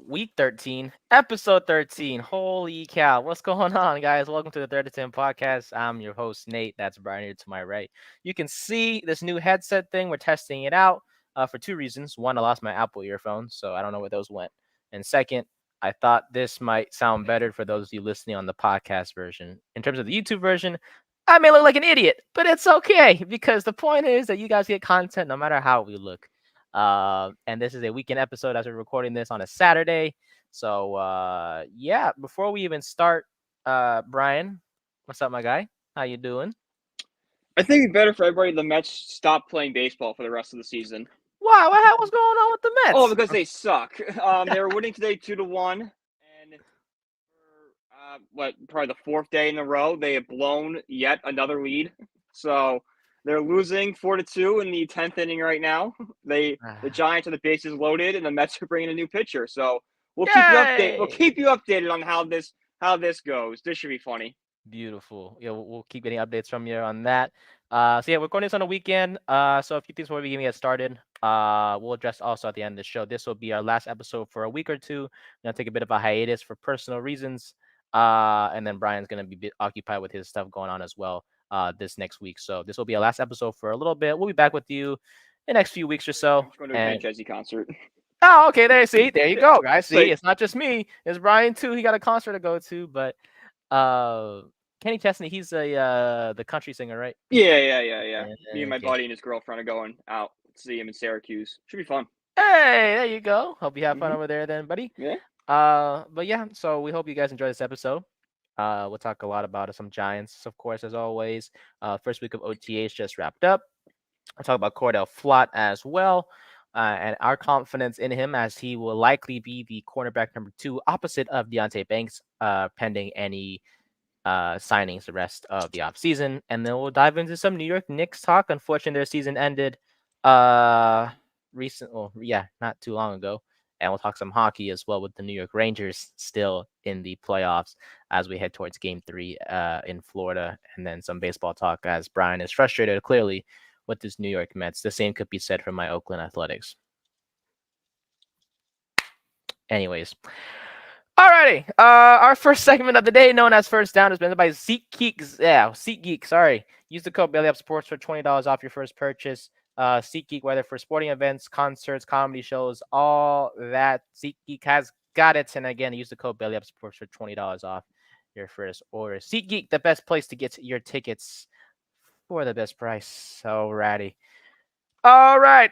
Week 13, episode 13. Holy cow. What's going on, guys? Welcome to the 3rd to 10 podcast. I'm your host, Nate. That's Brian here to my right. You can see this new headset thing. We're testing it out for two reasons. One, I lost my Apple earphones, so I don't know where those went. And second, I thought this might sound better for those of you listening on the podcast version. In terms of the YouTube version, I may look like an idiot, but it's okay because the point is that you guys get content no matter how we look. And this is a weekend episode as we're recording this on a Saturday. So before we even start, Brian, what's up, my guy? How you doing? I think it's better for everybody the Mets stop playing baseball for the rest of the season. Wow, what hell was going on with the Mets? Oh, because they suck. They were winning today 2-1, and probably the fourth day in a row they have blown yet another lead. So they're losing 4-2 in the 10th inning right now. The Giants are the bases loaded, and the Mets are bringing a new pitcher. So we'll keep you updated. We'll keep you updated on how this goes. This should be funny. Beautiful. Yeah, we'll keep getting updates from you on that. We're recording this on a weekend. So a few things before we get started. We'll address also at the end of the show. This will be our last episode for a week or two. Gonna take a bit of a hiatus for personal reasons. And then Brian's gonna be occupied with his stuff going on as well. This next week. So this will be our last episode for a little bit. We'll be back with you in the next few weeks or so. I'm going to a Jazzy concert. Oh, okay. There you go, guys. See, it's not just me. It's Brian too. He got a concert to go to, but Kenny Chesney, he's the country singer, right? Yeah. Me and my buddy and his girlfriend are going out to see him in Syracuse. Should be fun. Hey, there you go. Hope you have fun over there then, buddy. Yeah. But yeah, so we hope you guys enjoy this episode. We'll talk a lot about some Giants, of course, as always. First week of OTAs just wrapped up. I'll talk about Cor'Dale Flott as well, and our confidence in him as he will likely be the cornerback number 2 opposite of Deonte Banks, pending any signings the rest of the offseason. And then we'll dive into some New York Knicks talk. Unfortunately, their season ended not too long ago. And we'll talk some hockey as well with the New York Rangers still in the playoffs as we head towards Game 3 in Florida. And then some baseball talk as Brian is frustrated clearly with this New York Mets. The same could be said for my Oakland Athletics. Anyways. Alrighty. Our first segment of the day, known as First Down, is presented by SeatGeek. SeatGeek. Sorry. Use the code BellyUp Sports for $20 off your first purchase. SeatGeek, whether for sporting events, concerts, comedy shows, all that, SeatGeek has got it. And again, use the code BellyUp Sports for $20 off your first order. SeatGeek, the best place to get your tickets for the best price. So ratty. All right.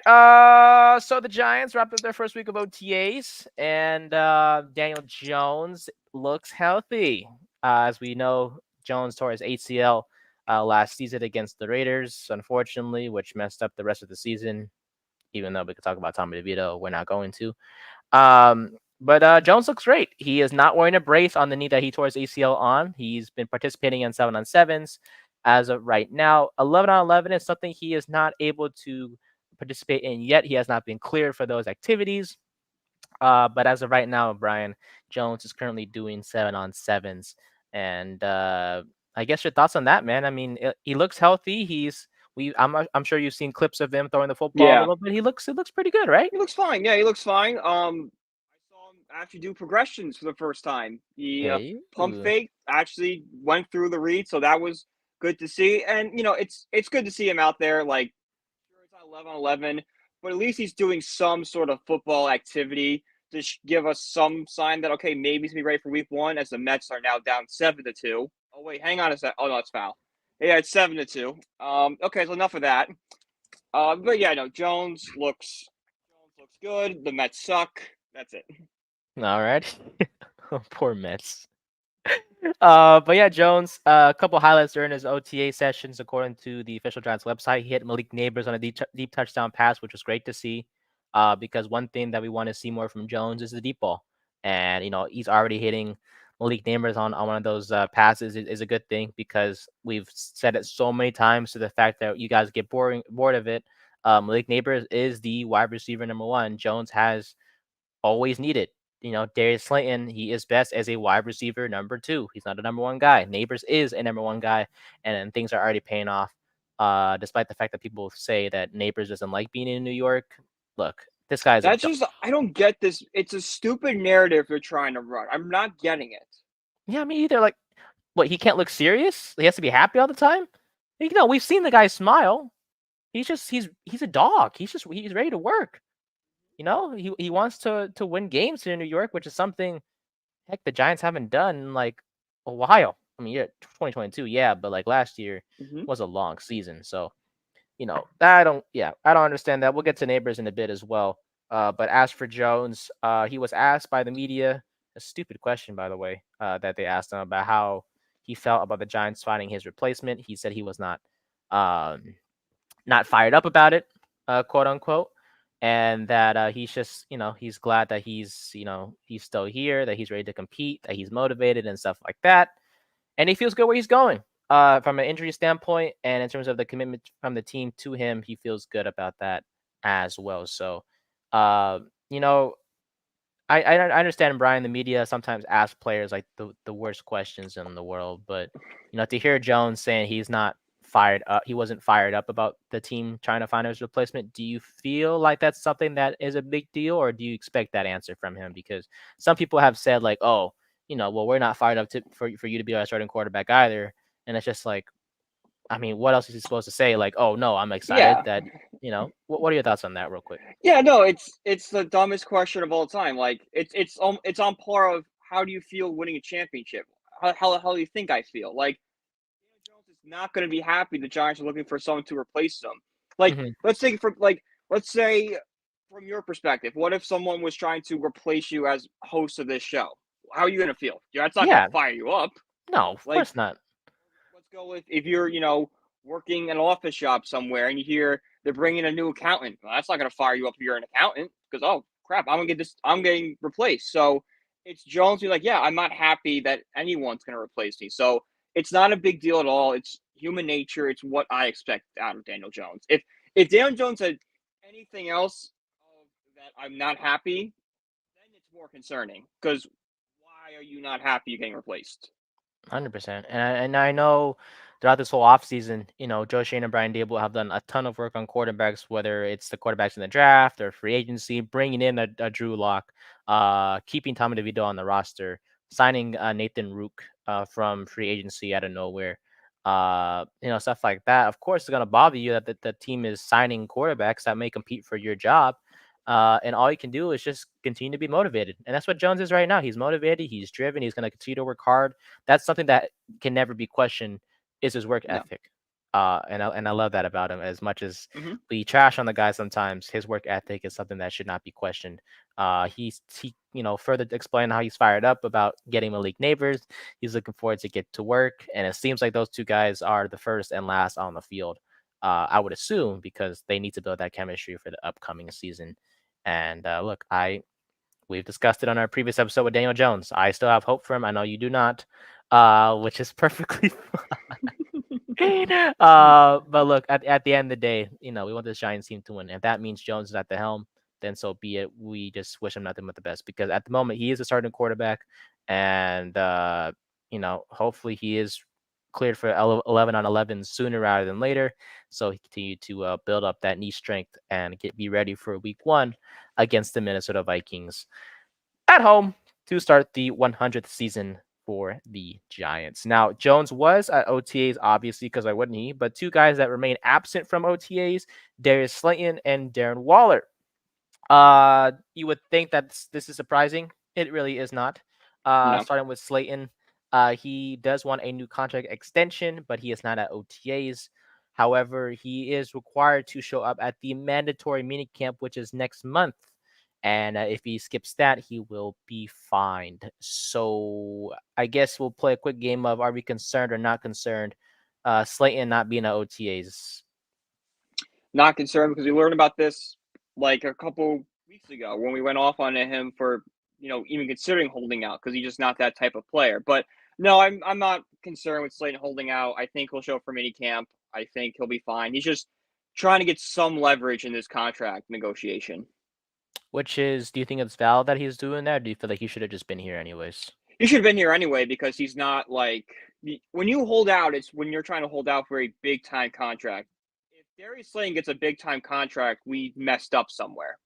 So the Giants wrapped up their first week of OTAs, and Daniel Jones looks healthy. As we know, Jones tore his ACL last season against the Raiders, unfortunately, which messed up the rest of the season. Even though we could talk about Tommy DeVito, we're not going to. But Jones looks great. He is not wearing a brace on the knee that he tore his ACL on. He's been participating in 7-on-7s as of right now. 11-on-11 is something he is not able to participate in yet. He has not been cleared for those activities. But as of right now, Brian, Jones is currently doing 7-on-7s. And I guess your thoughts on that, man. I mean, he looks healthy. I'm sure you've seen clips of him throwing the football a little bit. It looks pretty good, right? He looks fine. Yeah, he looks fine. I saw him actually do progressions for the first time. He pump fake actually went through the read, so that was good to see. And it's good to see him out there. Like, sure, it's not 11-on-11, but at least he's doing some sort of football activity to give us some sign that, okay, maybe he's going to be ready for week 1 as the Mets are now down 7-2. Oh, wait, hang on a sec. Oh, no, it's foul. Yeah, it's 7-2. Okay, so enough of that. But yeah, no, Jones looks good. The Mets suck. That's it. All right. Poor Mets. But yeah, Jones, a couple highlights during his OTA sessions, according to the official Giants website. He hit Malik Neighbors on a deep touchdown pass, which was great to see. Because one thing that we want to see more from Jones is the deep ball. And, he's already hitting Malik Neighbors on one of those passes is a good thing, because we've said it so many times to the fact that you guys get bored of it. Malik Neighbors is the wide receiver number 1. Jones has always needed. Darius Slayton, he is best as a wide receiver number 2. He's not a number 1 guy. Neighbors is a number 1 guy, and things are already paying off. Despite the fact that people say that Neighbors doesn't like being in New York. Look, This guy's a That's dog. just I don't get this. It's a stupid narrative they're trying to run. I'm not getting it. Yeah, me either. Like, what? He can't look serious. He has to be happy all the time. We've seen the guy smile. He's a dog. He's ready to work. He wants to win games here in New York, which is something heck the Giants haven't done in like a while. I mean, yeah, 2022, yeah, but like last year Mm-hmm. was a long season, so I don't understand that. We'll get to neighbors in a bit as well. But as for Jones, he was asked by the media a stupid question, by the way, that they asked him about how he felt about the Giants finding his replacement. He said he was um, not fired up about it, quote unquote, and that he's just, he's glad that he's still here, that he's ready to compete, that he's motivated and stuff like that, and he feels good where he's going. From an injury standpoint, and in terms of the commitment from the team to him, he feels good about that as well. So, uh, you know, I understand, Brian. The media sometimes ask players like the worst questions in the world, but to hear Jones saying he wasn't fired up about the team trying to find his replacement. Do you feel like that's something that is a big deal, or do you expect that answer from him? Because some people have said like, oh, well, we're not fired up for you to be our starting quarterback either, and it's just like, I mean, what else is he supposed to say? Like, oh no, I'm excited Yeah. that What are your thoughts on that, real quick? Yeah, no, it's the dumbest question of all time. Like it's on par of how do you feel winning a championship? How do you think I feel? Like Daniel Jones is not going to be happy the Giants are looking for someone to replace him. Like Hmm. let's say from your perspective, what if someone was trying to replace you as host of this show? How are you going to feel? Yeah, it's not going to Yeah, fire you up. no, of Like course not. let's go with if you're, working in an office job somewhere and you hear they're bringing a new accountant. Well, that's not going to fire you up if you're an accountant because, oh, crap, I'm getting replaced. So it's Jones who's like, yeah, I'm not happy that anyone's going to replace me. So it's not a big deal at all. It's human nature. It's what I expect out of Daniel Jones. If Daniel Jones had anything else that I'm not happy, then it's more concerning because why are you not happy you're getting replaced? 100%. And I know throughout this whole offseason, Joe Shane and Brian Dable have done a ton of work on quarterbacks, whether it's the quarterbacks in the draft or free agency, bringing in a Drew Lock, keeping Tommy DeVito on the roster, signing Nathan Rook from free agency out of nowhere. Stuff like that. Of course, it's going to bother you that the team is signing quarterbacks that may compete for your job. And all you can do is just continue to be motivated. And that's what Jones is right now. He's motivated. He's driven. He's going to continue to work hard. That's something that can never be questioned, is his work No. ethic. And I love that about him. As much as Mm-hmm. we trash on the guy sometimes, his work ethic is something that should not be questioned. He further explained how he's fired up about getting Malik Neighbors. He's looking forward to get to work. And it seems like those two guys are the first and last on the field. I would assume, because they need to build that chemistry for the upcoming season. And look, we've discussed it on our previous episode with Daniel Jones. I still have hope for him. I know you do not, which is perfectly fine. But look, at the end of the day, we want this Giants team to win. If that means Jones is at the helm, then so be it. We just wish him nothing but the best, because at the moment he is a starting quarterback, and hopefully he is cleared for 11 on 11 sooner rather than later, so he continue to build up that knee strength and be ready for week 1 against the Minnesota Vikings at home to start the 100th season for the Giants. Now, Jones was at OTAs, obviously, because why wouldn't he? But two guys that remain absent from OTAs, Darius Slayton and Darren Waller. You would think that this is surprising. It really is not. No. Starting with Slayton, he does want a new contract extension, but he is not at OTAs. However, he is required to show up at the mandatory minicamp, which is next month. And if he skips that, he will be fined. So I guess we'll play a quick game of, are we concerned or not concerned? Slayton not being at OTAs. Not concerned because we learned about this like a couple weeks ago when we went off on him for even considering holding out because he's just not that type of player. But no, I'm not concerned with Slayton holding out. I think he'll show up for minicamp. I think he'll be fine. He's just trying to get some leverage in this contract negotiation. Which is, do you think it's valid that he's doing that? Or do you feel like he should have just been here anyways? He should have been here anyway because he's not like when you hold out. It's when you're trying to hold out for a big time contract. If Darius Slayton gets a big time contract, we messed up somewhere.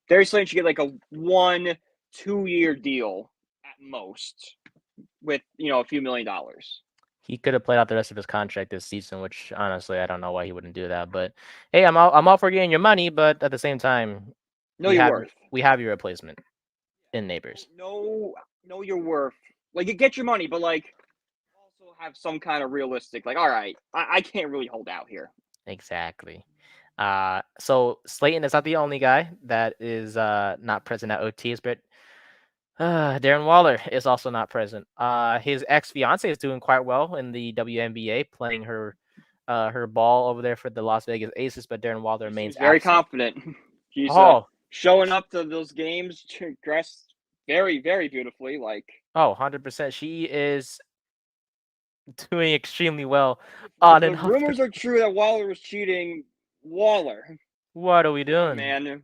Darius Slayton should get like a 1-2 year deal at most, with a few $1 million. He could have played out the rest of his contract this season, which honestly I don't know why he wouldn't do that. But hey, I'm all for getting your money, but at the same time, Know your worth. we have your replacement in Neighbors. Know your worth. Like, you get your money, but like also have some kind of realistic. Like, all right, I can't really hold out here. Exactly. So Slayton is not the only guy that is not present at OTs, but Darren Waller is also not present. His ex-fiance is doing quite well in the WNBA, playing her ball over there for the Las Vegas Aces, but Darren Waller remains very absent. confident. She's showing up to those games dressed very, very beautifully. Like, 100%. She is doing extremely well. The rumors are true that Waller was cheating. Waller, what are we doing, man?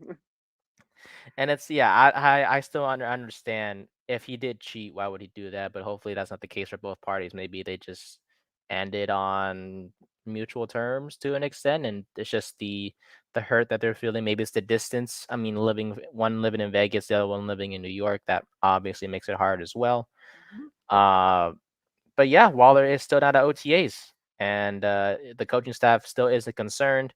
And it's I still understand if he did cheat, why would he do that? But hopefully that's not the case for both parties. Maybe they just ended on mutual terms to an extent, and it's just the hurt that they're feeling. Maybe it's the distance. I mean, one living in Vegas, the other one living in New York. That obviously makes it hard as well. But yeah, Waller is still not at OTAs, and the coaching staff still isn't concerned.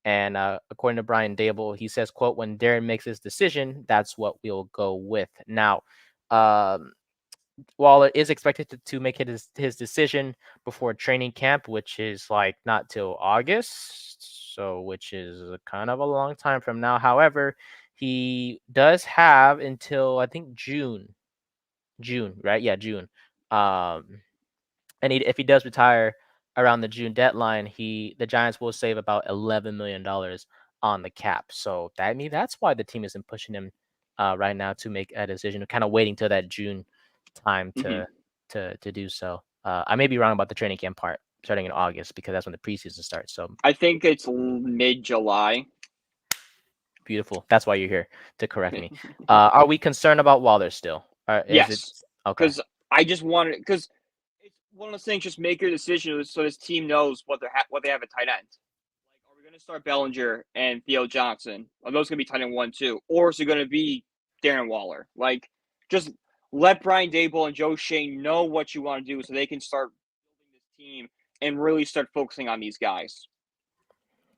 And according to Brian Dable, he says, quote, when Darren makes his decision, that's what we'll go with. Now, Waller is expected to make his decision before training camp, which is like not till August, so which is kind of a long time from now. However, he does have until I think June, right? Yeah, June. And if he does retire around the June deadline, the Giants will save about $11 million on the cap. So that's why the team isn't pushing him right now to make a decision, kind of waiting till that June time to do so. I may be wrong about the training camp part, starting in August, because that's when the preseason starts. So I think it's mid-July. Beautiful. That's why you're here, to correct me. Are we concerned about Waller still? Yes. Okay. Because I just wanted, because it's one of those things. Just make your decision so this team knows what they have at tight end. Like, are we going to start Bellinger and Theo Johnson? Are those going to be tight end 1-2, or is it going to be Darren Waller? Like, just let Brian Dable and Joe Shane know what you want to do, so they can start building this team and really start focusing on these guys.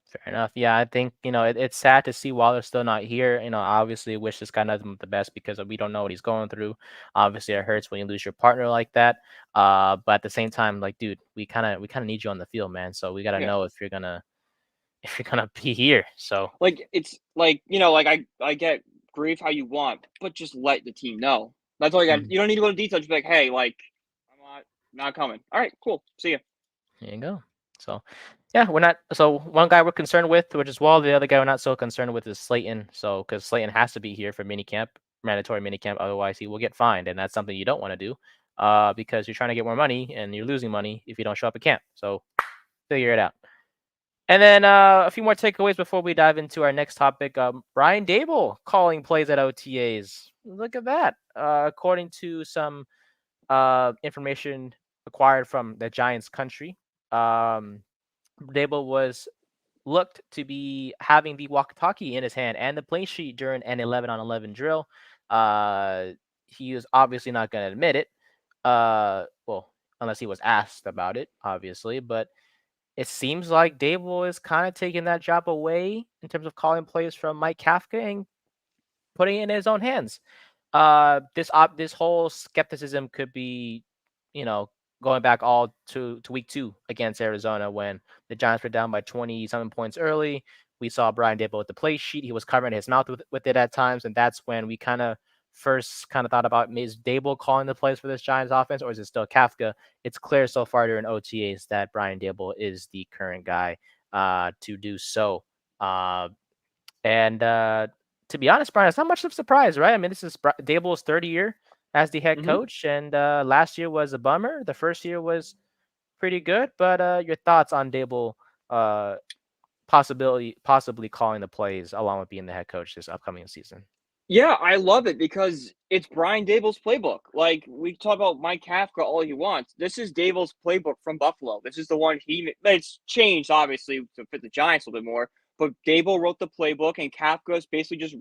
Fair enough. Yeah, I think, it's sad to see Waller still not here. Obviously wish this guy nothing but the best, because we don't know what he's going through. Obviously it hurts when you lose your partner like that. But at the same time, like, dude, we kind of need you on the field, man. So we got to know if you're going to be here. So like, it's like, like I get grieve how you want, but just let the team know. That's all you got. You don't need to go into detail. Just be like, hey, like, I'm not coming. All right, cool. See ya. There you go. So, yeah, we're not. So one guy we're concerned with, which is Wall. The other guy we're not so concerned with is Slayton. So, because Slayton has to be here for minicamp, mandatory minicamp, otherwise he will get fined, and that's something you don't want to do, because you're trying to get more money and you're losing money if you don't show up at camp. So, figure it out. And then a few more takeaways before we dive into our next topic. Brian Dable calling plays at OTAs. Look at that. According to some information acquired from the Giants country, Dable was looked to be having the walkie-talkie in his hand and the play sheet during an 11-on-11 drill. He was obviously not going to admit it. Well, unless he was asked about it, obviously. But it seems like Dable is kind of taking that job away in terms of calling plays from Mike Kafka and putting it in his own hands. This whole skepticism could be, going back all to week 2 against Arizona, when the Giants were down by 20-something points early. We saw Brian Dable with the play sheet. He was covering his mouth with it at times, and that's when we first thought about, is Dable calling the plays for this Giants offense, or is it still Kafka? It's clear so far during OTAs that Brian Dable is the current guy to do so. And to be honest, Brian, it's not much of a surprise, right? I mean, this is Dable's third year as the head coach, and last year was a bummer. The first year was pretty good, but your thoughts on Dable possibly calling the plays along with being the head coach this upcoming season? Yeah, I love it because it's Brian Dable's playbook. Like, we talk about Mike Kafka all he wants. This is Dable's playbook from Buffalo. This is the one it's changed, obviously, to fit the Giants a little bit more. But Dable wrote the playbook, and Kafka's basically just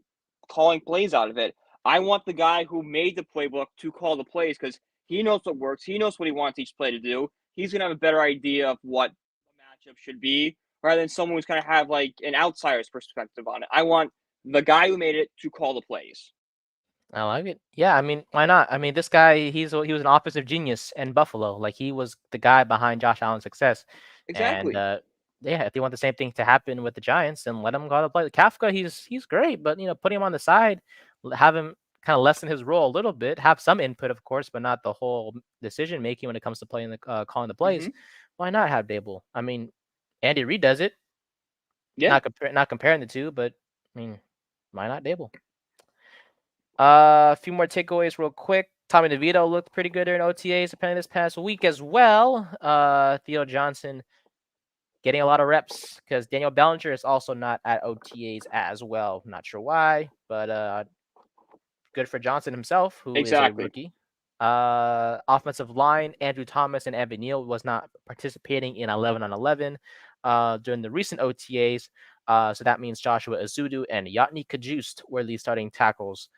calling plays out of it. I want the guy who made the playbook to call the plays because he knows what works. He knows what he wants each play to do. He's going to have a better idea of what the matchup should be rather than someone who's going to have like an outsider's perspective on it. I want the guy who made it to call the plays. I like it. Yeah, I mean, why not? I mean, this guy, he was an offensive genius in Buffalo. Like, he was the guy behind Josh Allen's success. And Exactly. yeah, if they want the same thing to happen with the Giants, then let him go to play. Kafka, he's great, but put him on the side, have him kind of lessen his role a little bit, have some input, of course, but not the whole decision making when it comes to playing the calling the plays. Mm-hmm. Why not have Dable? I mean, Andy Reid does it. Yeah. Not comparing the two, but I mean, why not Dable? A few more takeaways real quick. Tommy DeVito looked pretty good during OTAs apparently this past week as well. Theo Johnson getting a lot of reps because Daniel Bellinger is also not at OTAs as well. Not sure why, but good for Johnson himself, who is a Exactly. rookie. Offensive line, Andrew Thomas and Evan Neal was not participating in 11 on 11 during the recent OTAs. So that means Joshua Azudu and Yotny Kajust were the starting tackles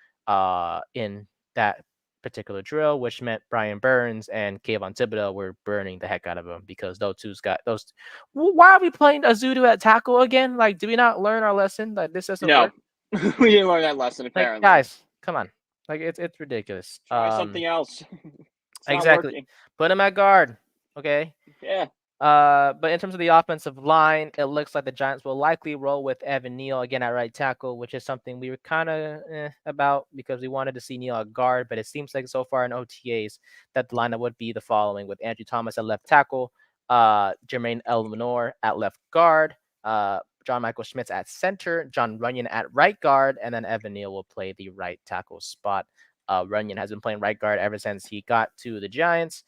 in that particular drill, which meant Brian Burns and Kayvon Thibodeau were burning the heck out of him because those two's got those. Why are we playing Azudu at tackle again? Like, do we not learn our lesson that this doesn't No, work? we didn't learn that lesson Like, apparently. guys, come on. Like, it's ridiculous. Try something else. It's not Exactly. working. Put him at guard. Okay. Yeah. But in terms of the offensive line, it looks like the Giants will likely roll with Evan Neal again at right tackle, which is something we were kind of about because we wanted to see Neal at guard. But it seems like so far in OTAs that the lineup would be the following: with Andrew Thomas at left tackle, Jermaine Elminor at left guard, John Michael Schmitz at center, John Runyon at right guard, and then Evan Neal will play the right tackle spot. Runyon has been playing right guard ever since he got to the Giants.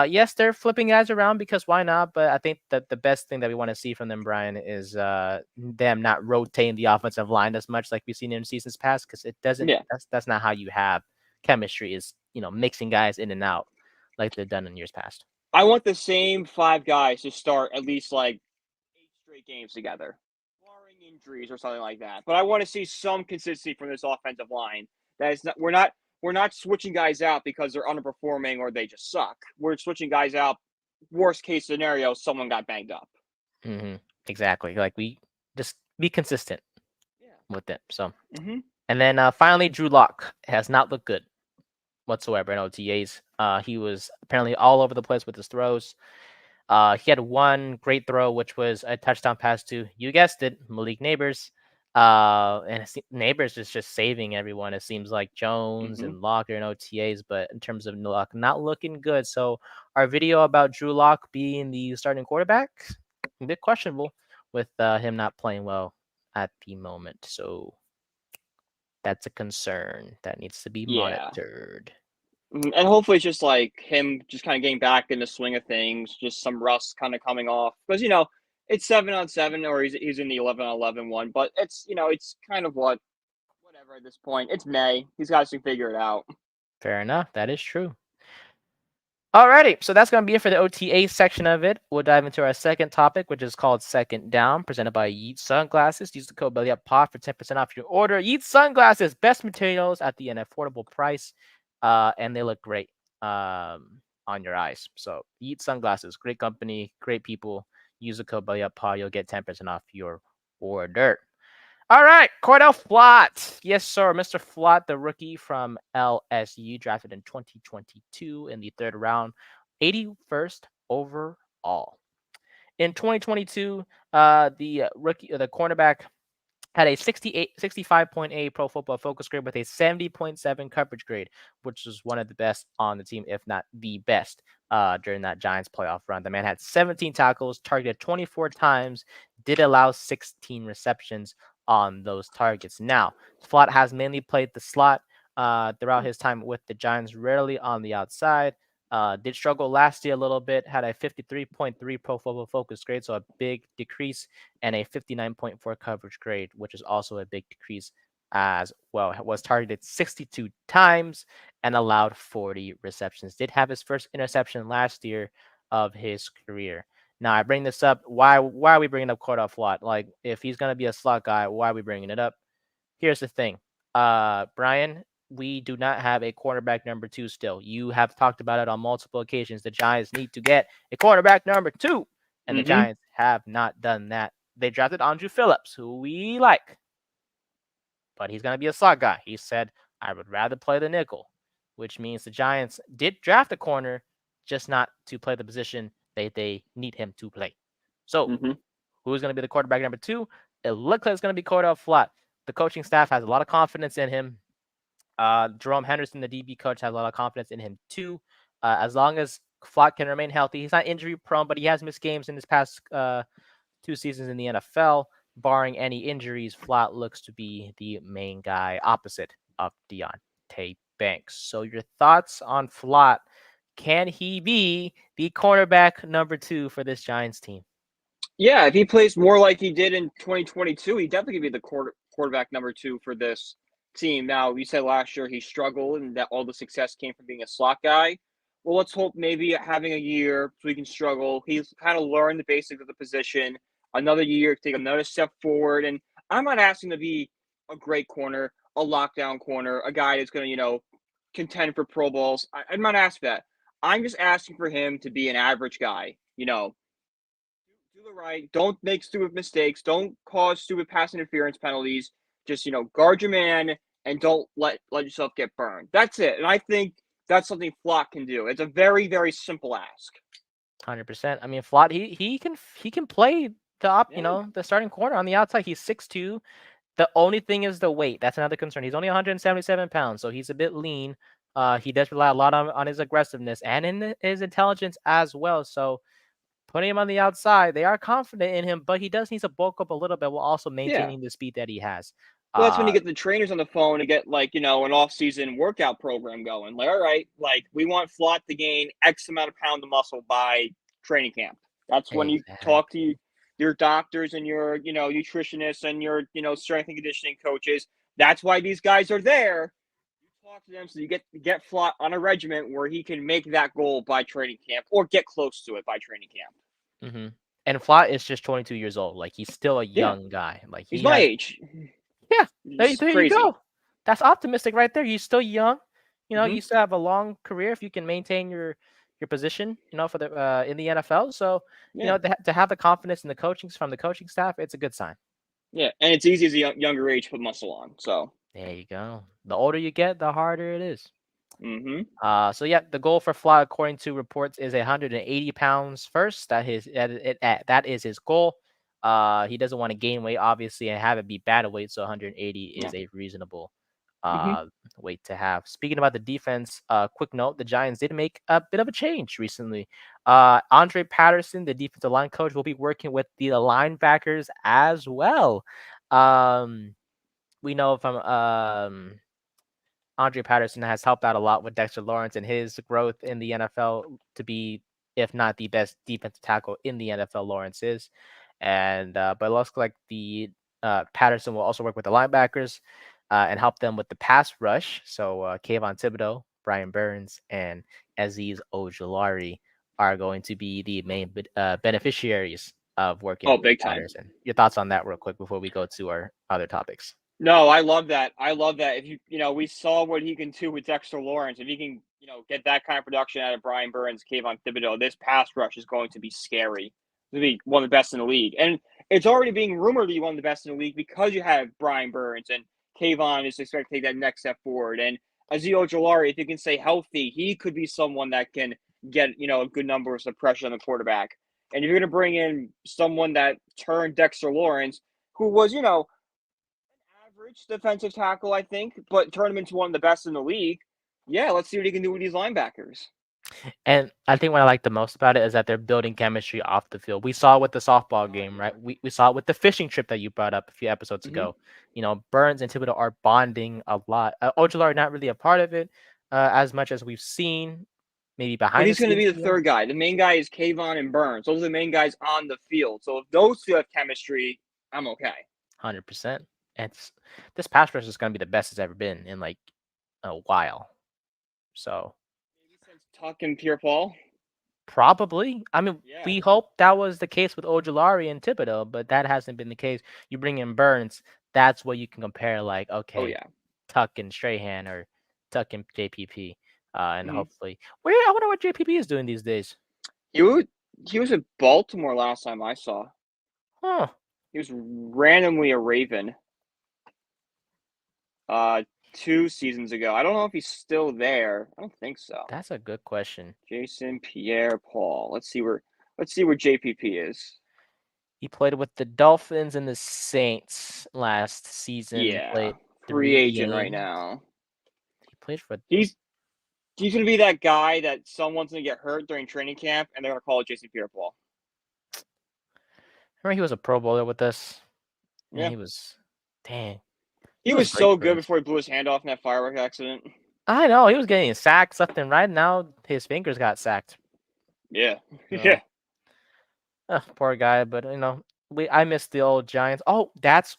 Yes, they're flipping guys around because why not? But I think that the best thing that we want to see from them, Brian, is them not rotating the offensive line as much like we've seen in seasons past because it doesn't. Yeah. That's not how you have chemistry. Is mixing guys in and out like they've done in years past. I want the same 5 guys to start at least like 8 straight games together, barring injuries or something like that. But I want to see some consistency from this offensive line. That is not we're not switching guys out because they're underperforming or they just suck. We're switching guys out. Worst case scenario, someone got banged up. Mm-hmm. Exactly. Like we just be consistent with it. So, and then finally, Drew Lock has not looked good whatsoever in OTAs. He was apparently all over the place with his throws. He had one great throw, which was a touchdown pass to, you guessed it, Malik Neighbors. And Neighbors is just saving everyone. It seems like Jones and Lock are in OTAs, but in terms of Lock, not looking good. So our video about Drew Lock being the starting quarterback, a bit questionable with him not playing well at the moment. So that's a concern that needs to be monitored. And hopefully it's just like him just kind of getting back in the swing of things, just some rust kind of coming off. Because, it's 7-on-7 or he's in the 11-on-11 one, but it's, it's kind of whatever at this point. It's May. These guys can figure it out. Fair enough. That is true. Alrighty, so that's going to be it for the OTA section of it. We'll dive into our second topic, which is called Second Down, presented by Yeet Sunglasses. Use the code BELLYUPPOD for 10% off your order. Yeet Sunglasses, best materials at an affordable price, and they look great on your eyes. So Yeet Sunglasses, great company, great people. Use the code BELLYUPPOD. You'll get 10% off your order. All right, Cor'Dale Flott. Yes, sir. Mr. Flott, the rookie from LSU, drafted in 2022 in the 3rd round, 81st overall. In 2022, the cornerback had a 65.8 Pro Football Focus grade with a 70.7 coverage grade, which was one of the best on the team, if not the best, during that Giants playoff run. The man had 17 tackles, targeted 24 times, did allow 16 receptions on those targets. Now, Flott has mainly played the slot throughout his time with the Giants, rarely on the outside. Did struggle last year a little bit, had a 53.3 Pro Football Focus grade, so a big decrease, and a 59.4 coverage grade, which is also a big decrease as well. Was targeted 62 times and allowed 40 receptions. Did have his first interception last year of his career. Now, I bring this up. Why are we bringing up Cor'Dale Flott? Like, if he's going to be a slot guy, why are we bringing it up? Here's the thing. Brian, we do not have a cornerback number 2 still. You have talked about it on multiple occasions. The Giants need to get a cornerback number 2, and the Giants have not done that. They drafted Andrew Phillips, who we like, but he's going to be a slot guy. He said, I would rather play the nickel, which means the Giants did draft a corner, just not to play the position they need him to play. So, who's going to be the quarterback number 2? It looks like it's going to be Cor'Dale Flott. The coaching staff has a lot of confidence in him. Jerome Henderson, the DB coach, has a lot of confidence in him too. As long as Flott can remain healthy, he's not injury prone, but he has missed games in his past 2 seasons in the NFL. Barring any injuries, Flott looks to be the main guy opposite of Deonte Banks. So your thoughts on Flott? Can he be the cornerback number 2 for this Giants team? Yeah, if he plays more like he did in 2022, he definitely could be the quarterback number 2 for this team. Now, you said last year he struggled and that all the success came from being a slot guy. Well, let's hope maybe having a year so he can struggle. He's kind of learned the basics of the position. Another year, take another step forward. And I'm not asking to be a great corner, a lockdown corner, a guy that's going to, contend for Pro Bowls. I'm not asking that. I'm just asking for him to be an average guy, do the right. Don't make stupid mistakes. Don't cause stupid pass interference penalties. Just guard your man and don't let yourself get burned. That's it. And I think that's something Flott can do. It's a very, very simple ask. 100%. I mean, Flott, he can play the starting corner on the outside. He's 6'2". The only thing is the weight. That's another concern. He's only 177 pounds, so he's a bit lean. He does rely a lot on his aggressiveness and in his intelligence as well. So putting him on the outside, they are confident in him, but he does need to bulk up a little bit while also maintaining the speed that he has. Well, that's when you get the trainers on the phone and get an off-season workout program going. Like, all right, we want Flott to gain X amount of pound of muscle by training camp. That's when you talk to your doctors and your, nutritionists and your, strength and conditioning coaches. That's why these guys are there. You talk to them so you get Flott on a regimen where he can make that goal by training camp or get close to it by training camp. And Flott is just 22 years old. Like, he's still a young guy. Like, he's my age. Yeah, there you go. That's optimistic right there. He's still young. You still have a long career if you can maintain your position, for the in the NFL. So, to have the confidence in from the coaching staff, it's a good sign. Yeah, and it's easy as a younger age to put muscle on. So there you go. The older you get, the harder it is. So yeah, the goal for Flott, according to reports, is 180 pounds first. That is his goal. He doesn't want to gain weight, obviously, and have it be bad weight. So 180 is a reasonable weight to have. Speaking about the defense, quick note: the Giants did make a bit of a change recently. Andre Patterson, the defensive line coach, will be working with the linebackers as well. We know from Andre Patterson has helped out a lot with Dexter Lawrence and his growth in the NFL to be, if not the best defensive tackle in the NFL, Lawrence is. And but it looks like the Patterson will also work with the linebackers and help them with the pass rush. So Kayvon Thibodeau, Brian Burns, and Azeez Ojulari are going to be the main beneficiaries of working with Patterson. Time. Your thoughts on that real quick before we go to our other topics. No, I love that. If we saw what he can do with Dexter Lawrence. If he can, get that kind of production out of Brian Burns, Kayvon Thibodeau, this pass rush is going to be scary. It's going to be one of the best in the league. And it's already being rumored to be one of the best in the league because you have Brian Burns and Kayvon is expected to take that next step forward. And Azeez Ojulari, if he can stay healthy, he could be someone that can get, a good number of pressure on the quarterback. And if you're going to bring in someone that turned Dexter Lawrence, who was, average defensive tackle, I think, but turn him into one of the best in the league. Yeah, let's see what he can do with these linebackers. And I think what I like the most about it is that they're building chemistry off the field. We saw it with the softball game, right? We saw it with the fishing trip that you brought up a few episodes ago. Burns and Thibodeau are bonding a lot. Ojulari not really a part of it as much as we've seen maybe behind the scenes. He's going to be the third guy. The main guy is Kayvon and Burns. Those are the main guys on the field. So if those two have chemistry, I'm okay. 100%. And this pass rush is going to be the best it's ever been in like a while. So maybe since Tuck and Pierre-Paul? Probably. I mean, we hope that was the case with Ojulari and Thibodeau, but that hasn't been the case. You bring in Burns, that's what you can compare. Like, okay, Tuck and Strahan or Tuck and JPP. And Mm-hmm. hopefully, I wonder what JPP is doing these days. He was at Baltimore last time I saw. Huh. He was randomly a Raven. 2 seasons ago. I don't know if he's still there. I don't think so. That's a good question. Jason Pierre-Paul. Let's see where JPP is. He played with the Dolphins and the Saints last season. Yeah, Played free 3 agent right games. now. He played for. He's gonna be that guy that someone's gonna get hurt during training camp, and they're gonna call it Jason Pierre-Paul. Remember, he was a Pro Bowler with us. Yeah, and he was. Dang. he was so good before he blew his hand off in that firework accident. I know, he was getting sacked left and right. Now his fingers got sacked. Yeah, yeah. Poor guy, but I miss the old Giants. Oh, that's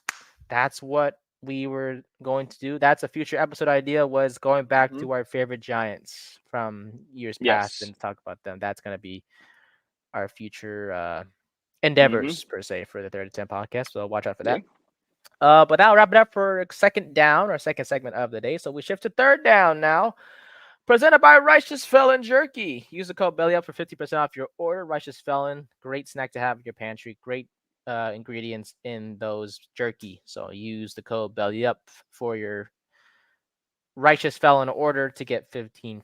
what we were going to do. That's a future episode idea, was going back to our favorite Giants from years past and talk about them. That's going to be our future endeavors per se for the 30 to 10 podcast. So watch out for that. But that'll wrap it up for second down, our second segment of the day. So we shift to third down now. Presented by Righteous Felon Jerky. Use the code BELLYUP for 50% off your order. Righteous Felon, great snack to have in your pantry. Great ingredients in those jerky. So use the code BELLYUP for your Righteous Felon order to get 15%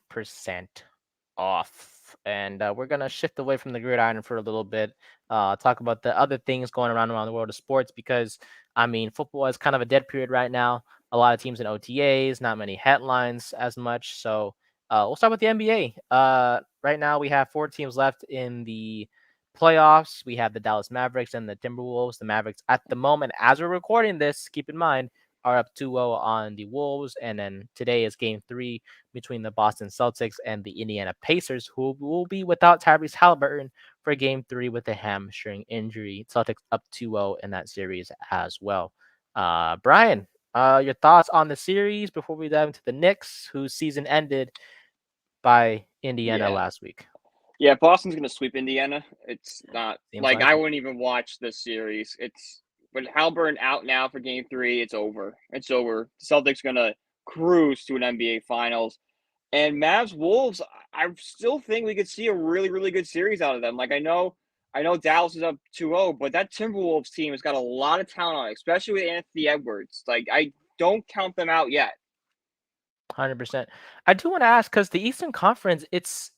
off. And we're going to shift away from the gridiron for a little bit. Talk about the other things going around the world of sports, because, football is kind of a dead period right now. A lot of teams in OTAs, not many headlines as much. So we'll start with the NBA. Right now, we have 4 teams left in the playoffs. We have the Dallas Mavericks and the Timberwolves. The Mavericks, at the moment, as we're recording this, keep in mind, are up 2-0 on the Wolves. And then today is game 3 between the Boston Celtics and the Indiana Pacers, who will be without Tyrese Halliburton for game 3 with a hamstring injury. Celtics up 2-0 in that series as well. Brian, your thoughts on the series before we dive into the Knicks, whose season ended by Indiana last week? Yeah, Boston's going to sweep Indiana. It's not like I wouldn't even watch this series. But Halliburton out now for game 3, it's over. It's over. Celtics going to cruise to an NBA Finals. And Mavs Wolves, I still think we could see a really, really good series out of them. Like, I know Dallas is up 2-0, but that Timberwolves team has got a lot of talent on it, especially with Anthony Edwards. Like, I don't count them out yet. 100%. I do want to ask, because the Eastern Conference,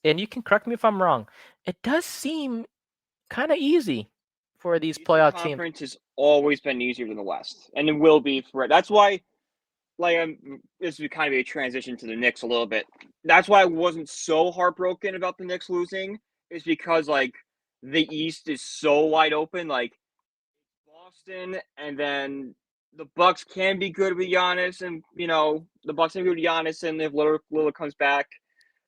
and you can correct me if I'm wrong, it does seem kind of easy for these playoff teams. The conference has always been easier than the West, and it will be for it. That's why, this would kind of be a transition to the Knicks a little bit. That's why I wasn't so heartbroken about the Knicks losing, is because, the East is so wide open. Like, Boston, and then the Bucks can be good with Giannis, and, the Bucks can be good with Giannis, and if Lillard comes back.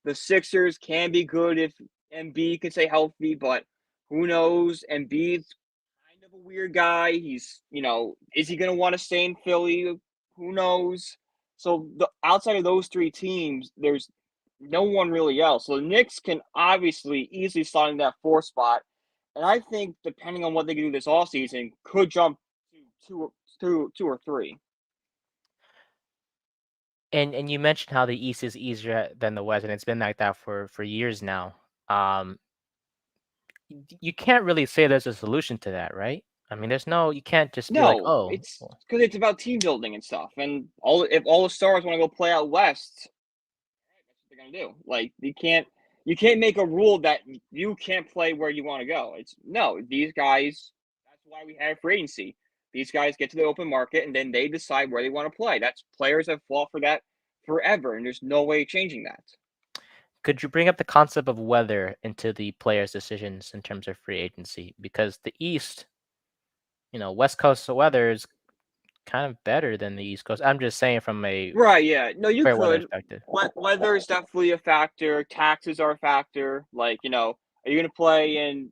The Sixers can be good if Embiid can stay healthy, but who knows? Embiid's kind of a weird guy. He's, is he going to want to stay in Philly? Who knows? So outside of those 3 teams, there's no one really else. So the Knicks can obviously easily slide in that 4th spot. And I think, depending on what they can do this offseason, could jump to 2 or 3. And you mentioned how the East is easier than the West, and it's been like that for years now. You can't really say there's a solution to that, right? You can't just be like, oh. It's because it's about team building and stuff. And if all the stars want to go play out West, that's what they're going to do. Like, you can't make a rule that you can't play where you want to go. These guys, that's why we have free agency. These guys get to the open market, and then they decide where they want to play. Players have fought for that forever, and there's no way of changing that. Could you bring up the concept of weather into the players' decisions in terms of free agency? Because the East, West Coast weather is kind of better than the East Coast. I'm just saying from a right, yeah. No, you could. Perspective. Weather is definitely a factor. Taxes are a factor. Like, are you going to play in,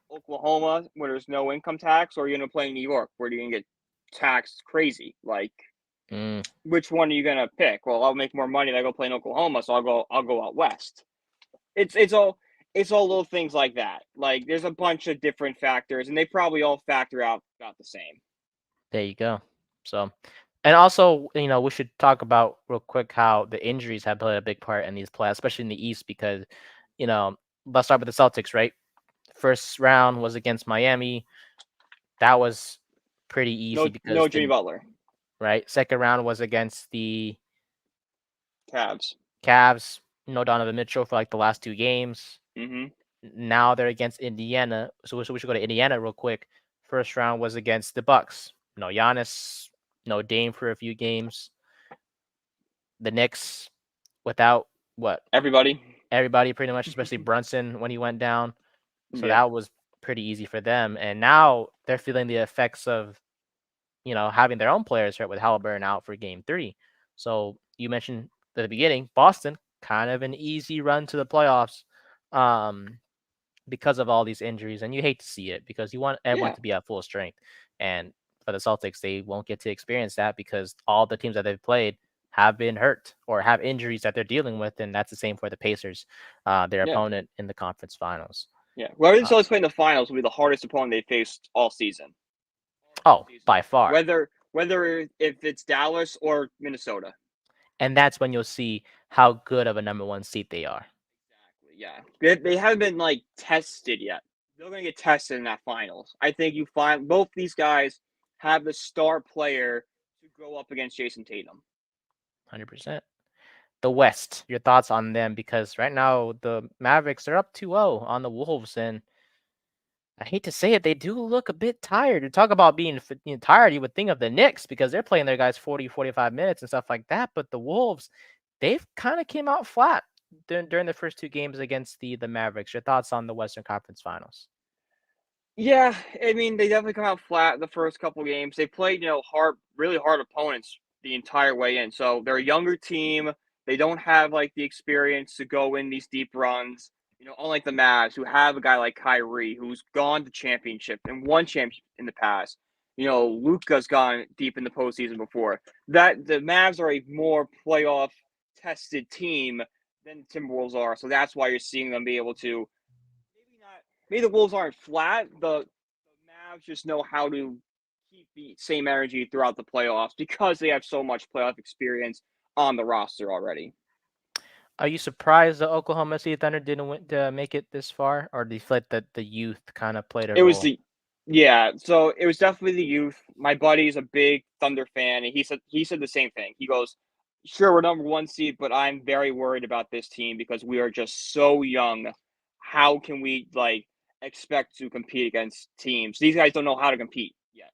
Oklahoma where there's no income tax, or are you going to play in New York where you're going to get taxed crazy? Like, which one are you going to pick? Well, I'll make more money if I go play in Oklahoma, so I'll go out west. It's all little things like that. Like, there's a bunch of different factors, and they probably all factor out about the same. There you go. So, And also, we should talk about real quick how the injuries have played a big part in these playoffs, especially in the East, because, let's start with the Celtics, right? First round was against Miami. That was pretty easy No because Jimmy Butler. right. Second round was against the Cavs. Cavs. No Donovan Mitchell for like the last two games. Mm-hmm. Now they're against Indiana. So we should go to Indiana real quick. First round was against the Bucks. No Giannis, no Dame for a few games. The Knicks without what? Everybody. Everybody pretty much, especially Brunson when he went down. So Yeah. that was pretty easy for them. And now they're feeling the effects of, having their own players hurt with Halliburton out for game 3. So you mentioned at the beginning, Boston, kind of an easy run to the playoffs. Because of all these injuries, and you hate to see it because you want everyone Yeah. to be at full strength. And for the Celtics, they won't get to experience that because all the teams that they've played have been hurt or have injuries that they're dealing with, and that's the same for the Pacers, their Yeah. opponent in the conference finals. Yeah. Whoever the Celtics play in the finals will be the hardest opponent they faced all season. By far. Whether if it's Dallas or Minnesota. And that's when you'll see how good of a number 1 seed they are. Exactly. Yeah. They haven't been like tested yet. They're going to get tested in that finals. I think you find both these guys have the star player to go up against Jason Tatum. 100%. The West, your thoughts on them? Because right now the Mavericks are up 2-0 on the Wolves, and I hate to say it, they do look a bit tired. To talk about being tired, you would think of the Knicks because they're playing their guys 40, 45 minutes and stuff like that. But the Wolves, they've kind of came out flat during the first 2 games against the Mavericks. Your thoughts on the Western Conference Finals? Yeah, I mean they definitely come out flat the first couple games. They played, really hard opponents the entire way in. So they're a younger team. They don't have like the experience to go in these deep runs. Unlike the Mavs, who have a guy like Kyrie, who's gone to championship and won championship in the past. Luka's gone deep in the postseason before. That the Mavs are a more playoff tested team than the Timberwolves are. So that's why you're seeing them be able to maybe the Wolves aren't flat. The Mavs just know how to keep the same energy throughout the playoffs because they have so much playoff experience on the roster already. Are you surprised the Oklahoma City Thunder didn't make it this far, or do you feel like that the youth kind of played a It was role? yeah, so it was definitely the youth. My buddy's a big Thunder fan, and he said the same thing. He goes, "Sure, we're number 1 seed, but I'm very worried about this team because we are just so young. How can we expect to compete against teams? These guys don't know how to compete yet.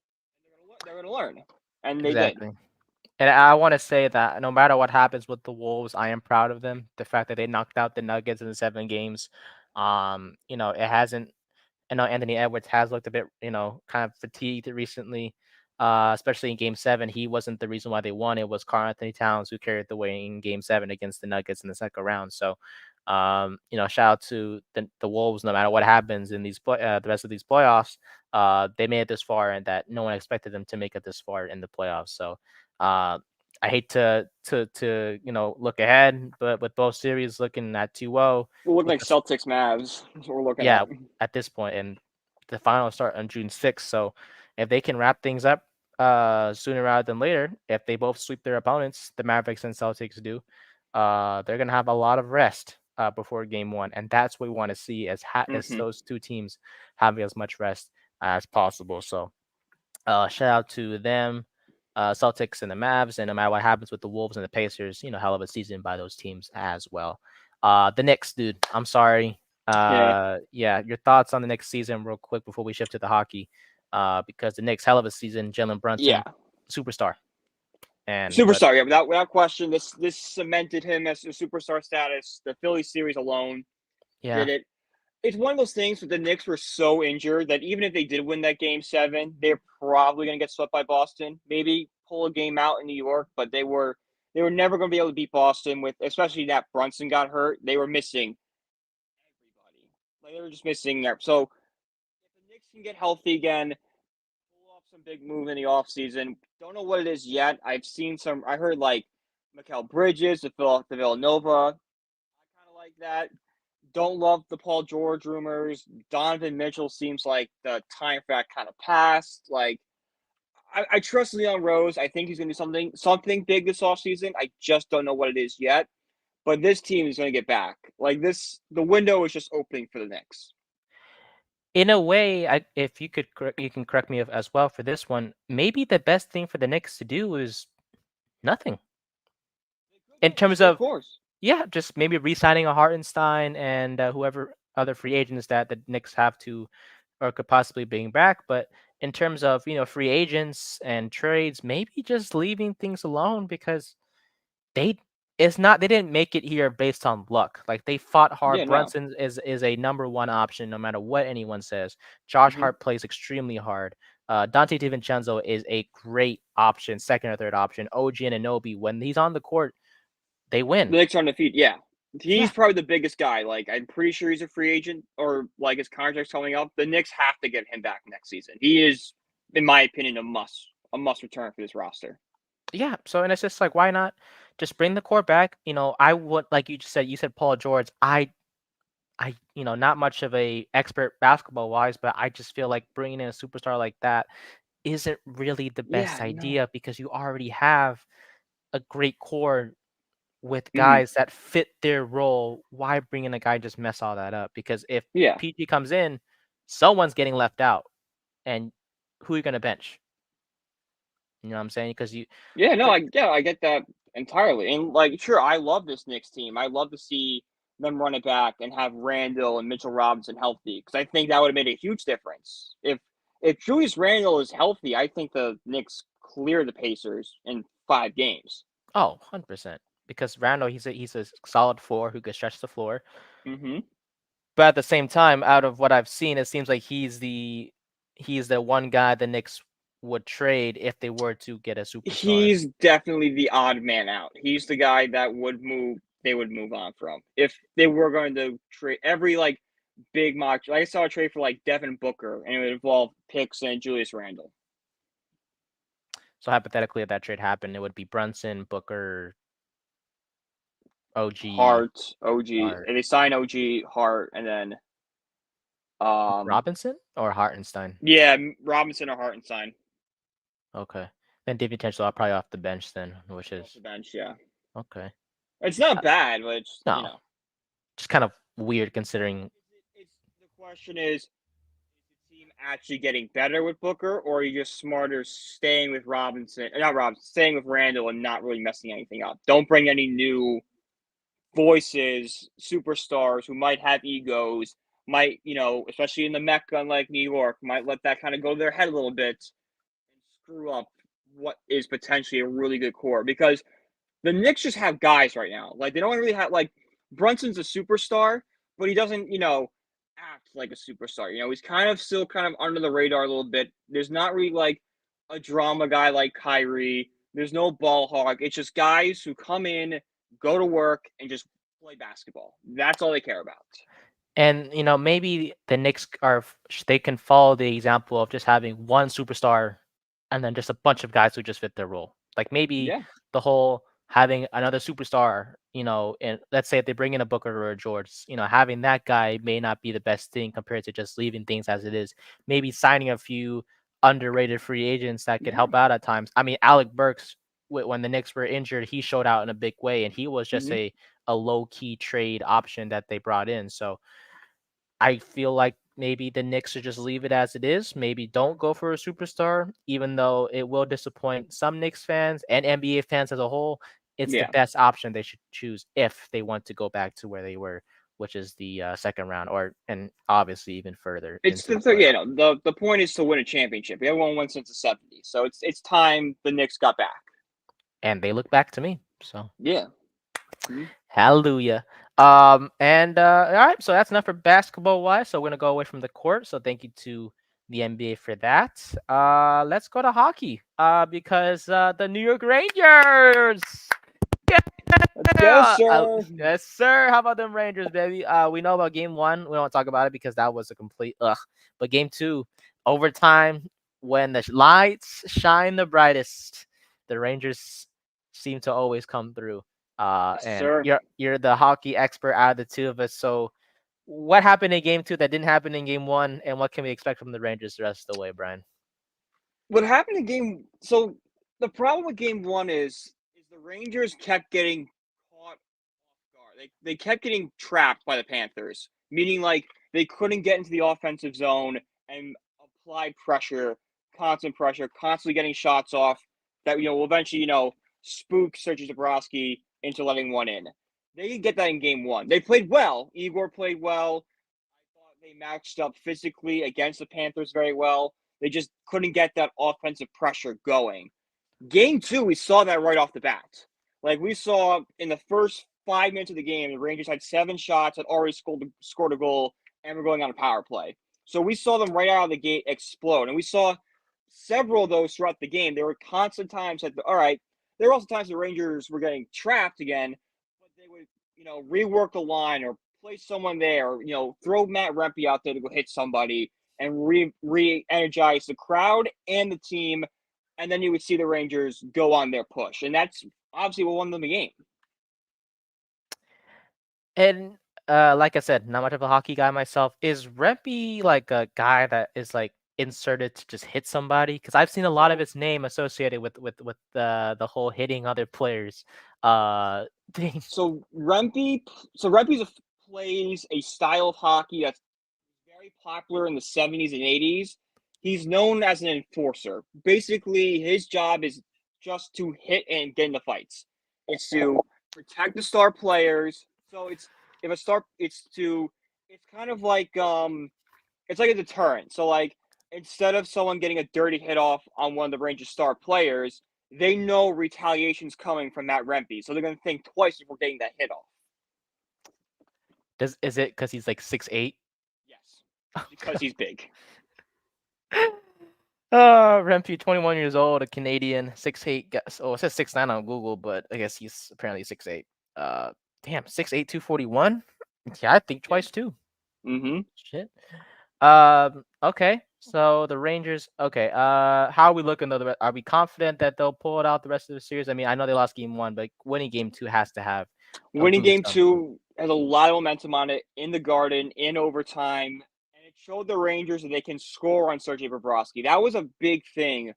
They're gonna learn, and they did. Exactly. And I want to say that no matter what happens with the Wolves, I am proud of them. The fact that they knocked out the Nuggets in the 7 games, it hasn't. I know Anthony Edwards has looked a bit, kind of fatigued recently, especially in Game 7. He wasn't the reason why they won. It was Karl Anthony Towns who carried the way in Game 7 against the Nuggets in the second round. So, shout out to the Wolves. No matter what happens in the rest of these playoffs, they made it this far, and that no one expected them to make it this far in the playoffs. So, I hate to look ahead, but with both series looking at 2-0, We're looking with like the Celtics Mavs. That's what we're looking yeah, at. at this point, and the finals start on June 6th. So if they can wrap things up sooner rather than later, if they both sweep their opponents, the Mavericks and Celtics do, they're gonna have a lot of rest before game 1, and that's what we want to see as Mm-hmm. those two teams having as much rest as possible. So shout out to them. Celtics and the Mavs, and no matter what happens with the Wolves and the Pacers, hell of a season by those teams as well. The Knicks, dude, I'm sorry. Yeah. Yeah, your thoughts on the next season, real quick, before we shift to the hockey. Because the Knicks, hell of a season. Jalen Yeah. Brunson, superstar, but Superstar, yeah, without question. This cemented him as a superstar status. The Philly series alone yeah, did it. It's one of those things that the Knicks were so injured that even if they did win that game 7, they're probably going to get swept by Boston. Maybe pull a game out in New York, but they were never going to be able to beat Boston with, especially that Brunson got hurt. They were missing everybody. Like they were just missing there. So if the Knicks can get healthy again, pull off some big move in the offseason. Don't know what it is yet. I heard like Mikal Bridges, the Villanova. I kind of like that. Don't love the Paul George rumors. Donovan Mitchell seems like the time for that kind of passed. Like, I trust Leon Rose. I think he's going to do something big this offseason. I just don't know what it is yet. But this team is going to get back. Like this, the window is just opening for the Knicks. In a way, if you could, you can correct me as well for this one. Maybe the best thing for the Knicks to do is nothing in terms Of of, course. yeah, just maybe re-signing a Hartenstein and whoever other free agents that the Knicks have to or could possibly bring back. But in terms of free agents and trades, maybe just leaving things alone because they they didn't make it here based on luck. Like they fought hard. Yeah, no. Brunson is a number one option no matter what anyone says. Josh Mm-hmm. Hart plays extremely hard. Dante DiVincenzo is a great option, second or third option. OG and Anunoby, when he's on the court, they The win. Knicks are undefeated. Yeah. Yeah, He's probably the biggest guy. Like, I'm pretty sure he's a free agent or like his contract's coming up. The Knicks have to get him back next season. He is, in my opinion, a must return for this roster. yeah. So and it's just like, why not just bring the core back? I would, like you just said. You said Paul George. Not much of a expert basketball wise, but I just feel like bringing in a superstar like that isn't really the best Yeah, no. idea because you already have a great core with Mm-hmm. guys that fit their role. Why bring in a guy and just mess all that up? Because if Yeah. PG comes in, someone's getting left out, and who are you gonna bench? You know what I'm saying? Because you, Yeah, no, for, I get that entirely. And like, sure, I love this Knicks team. I love to see them run it back and have Randall and Mitchell Robinson healthy because I think that would have made a huge difference. If Julius Randall is healthy, I think the Knicks clear the Pacers in 5 games. 100%. Because Randall, he's a solid four who could stretch the floor. Mm-hmm. But at the same time, out of what I've seen, it seems like he's the one guy the Knicks would trade if they were to get a superstar. He's definitely the odd man out. He's the guy that they would move on from if they were going to trade every like big mock. Like I saw a trade for like Devin Booker, and it would involve picks and Julius Randle. So hypothetically, if that trade happened, it would be Brunson, Booker, OG, Hart, OG. Hart, And they sign OG, Hart, and then Robinson or Hartenstein. yeah, Robinson or Hartenstein Okay, then DiVincenzo probably off the bench then, which off is the bench. Yeah, okay. it's Uh, not bad, but it's No, just kind of weird considering. It's the question is the team actually getting better with Booker, or are you just smarter staying with Robinson? Not Robinson, staying with Randall and not really messing anything up. Don't bring any new voices, superstars who might have egos, might, especially in the Mecca like New York, might let that kind of go to their head a little bit and screw up what is potentially a really good core. Because the Knicks just have guys right now. Like, they don't really have, like, Brunson's a superstar, but he doesn't, act like a superstar. He's kind of still kind of under the radar a little bit. There's not really, like, a drama guy like Kyrie. There's no ball hog. It's just guys who come in, go to work, and just play basketball. That's all they care about. And maybe the Knicks they can follow the example of just having one superstar, and then just a bunch of guys who just fit their role. Like maybe Yeah. the whole having another superstar, and let's say if they bring in a Booker or a George, having that guy may not be the best thing compared to just leaving things as it is. Maybe signing a few underrated free agents that could Yeah. help out at times. I mean, Alec Burks, when the Knicks were injured, he showed out in a big way, and he was just Mm-hmm. a low key trade option that they brought in. So I feel like maybe the Knicks should just leave it as it is. Maybe don't go for a superstar, even though it will disappoint some Knicks fans and NBA fans as a whole. It's the Yeah. best option they should choose if they want to go back to where they were, which is the second round, and obviously even further It's into the the third. playoffs. Yeah, no, the point is to win a championship. Everyone won since the '70s, so it's time the Knicks got back. And they look back to me. So Yeah. Mm-hmm. hallelujah. And all right, so that's enough for basketball wise. So we're gonna go away from the court. So thank you to the NBA for that. Let's go to hockey. Because the New York Rangers. Let's go, sir. Yes, sir. How about them Rangers, baby? We know about game one. We don't talk about it because that was a complete ugh. But game two, overtime, when the lights shine the brightest, the Rangers seem to always come through. Yes, And sir. you're the hockey expert out of the two of us. So, what happened in game two that didn't happen in game one, and what can we expect from the Rangers the rest of the way, Brian? what happened in game? So the problem with game one is the Rangers kept getting caught off guard. They kept getting trapped by the Panthers, meaning like they couldn't get into the offensive zone and apply pressure, constant pressure, constantly getting shots off that will eventually spook Sergei Bobrovsky into letting one in. They didn't get that in game one. They played well. Igor played well. I thought they matched up physically against the Panthers very well. They just couldn't get that offensive pressure going. Game two, we saw that right off the bat. Like we saw in the first 5 minutes of the game, the Rangers had 7 shots, had already scored a goal, and were going on a power play. So we saw them right out of the gate explode. And we saw several of those throughout the game. There were constant times that, all right, there were also times the Rangers were getting trapped again, but they would, rework the line or place someone there, or, throw Matt Rempe out there to go hit somebody and re-energize the crowd and the team, and then you would see the Rangers go on their push. And that's obviously what won them the game. And like I said, not much of a hockey guy myself. Is Rempe like a guy that is like inserted to just hit somebody? Because I've seen a lot of his name associated with the whole hitting other players thing. So Rempe plays a style of hockey that's very popular in the 70s and 80s. He's known as an enforcer. Basically, his job is just to hit and get into fights. It's to protect the star players. So it's kind of like it's like a deterrent. So like instead of someone getting a dirty hit off on one of the Rangers star players, they know retaliation's coming from Matt Rempe. So they're gonna think twice before getting that hit off. Is it because he's like 6'8"? Yes. Because he's big. Rempe, 21 years old, a Canadian, 6'8". It says 6'9" on Google, but I guess he's apparently 6'8". Damn, 6'8", 241. Yeah, I think twice too. Mm-hmm. Shit. Okay. So the Rangers. Okay. How are we looking though? Are we confident that they'll pull it out the rest of the series? I mean, I know they lost game 1, but winning game 2 has to have. Winning game 2 has a lot of momentum on it in the Garden, in overtime, and it showed the Rangers that they can score on Sergei Bobrovsky. That was a big thing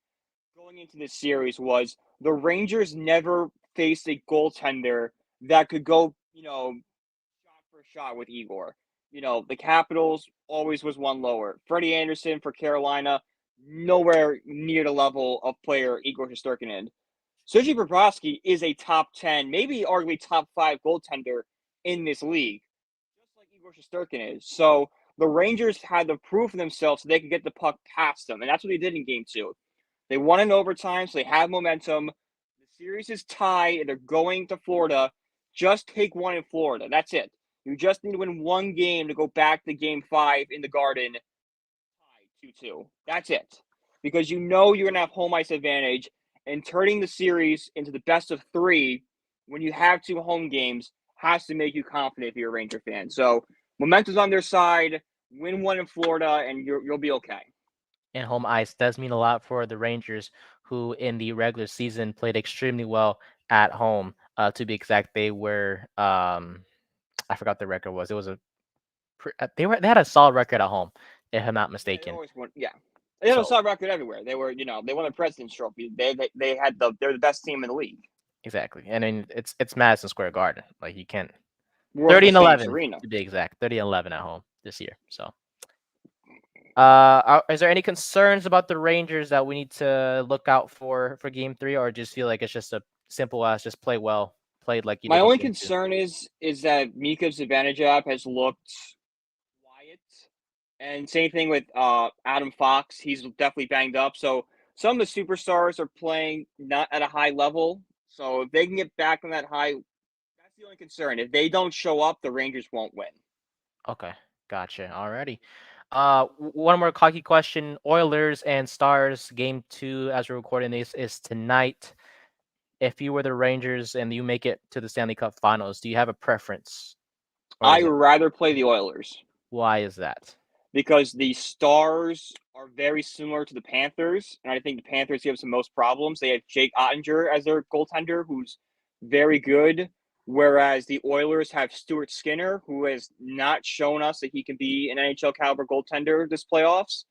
going into this series. Was the Rangers never faced a goaltender that could go, shot for shot with Igor. The Capitals always was one lower. Freddie Anderson for Carolina, nowhere near the level of player Igor Shesterkin. Sergei Bobrovsky is a top 10, maybe arguably top 5 goaltender in this league, just like Igor Shesterkin is. So the Rangers had to prove for themselves so they could get the puck past them, and that's what they did in game 2. They won in overtime, so they have momentum. The series is tied, and they're going to Florida. Just take one in Florida. That's it. You just need to win one game to go back to game 5 in the Garden, tied 2-2. That's it. Because you're going to have home ice advantage, and turning the series into the best of 3 when you have 2 home games has to make you confident if you're a Ranger fan. So momentum's on their side. Win one in Florida, and you'll be okay. And home ice does mean a lot for the Rangers, who in the regular season played extremely well at home. To be exact, they were I forgot the record was. It was they had a solid record at home, if I'm not mistaken. Yeah. They had a solid record everywhere. They were, they won the President's Trophy. They're the best team in the league. Exactly, and then it's Madison Square Garden. Like you can't. World 30-11 to be exact. 30-11 at home this year. So, is there any concerns about the Rangers that we need to look out for game 3, or just feel like it's just a simple as just play well, played like you? My only concern is that Mika Zibanejad has looked quiet. And same thing with Adam Fox. He's definitely banged up. So some of the superstars are playing not at a high level. So if they can get back on that high, that's the only concern. If they don't show up, the Rangers won't win. Okay, gotcha. Alrighty. One more hockey question. Oilers and Stars game 2, as we're recording this, is tonight. If you were the Rangers and you make it to the Stanley Cup Finals, do you have a preference? I would rather play the Oilers. Why is that? Because the Stars are very similar to the Panthers, and I think the Panthers have some most problems. They have Jake Ottinger as their goaltender, who's very good, whereas the Oilers have Stuart Skinner, who has not shown us that he can be an NHL caliber goaltender this playoffs.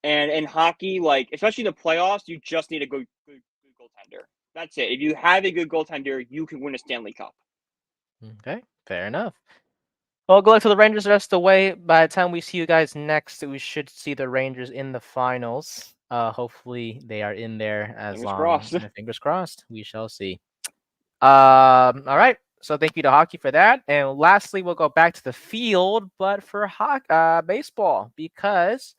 And in hockey, like especially in the playoffs, you just need a good goaltender. That's it. If you have a good goaltender, you can win a Stanley Cup. Okay, fair enough. Well, good luck to the Rangers the rest of the way. By the time we see you guys next, we should see the Rangers in the finals. Hopefully they are in there as Fingers long. crossed. Fingers crossed. We shall see. All right. So thank you to hockey for that. And lastly, we'll go back to the field, but for baseball, because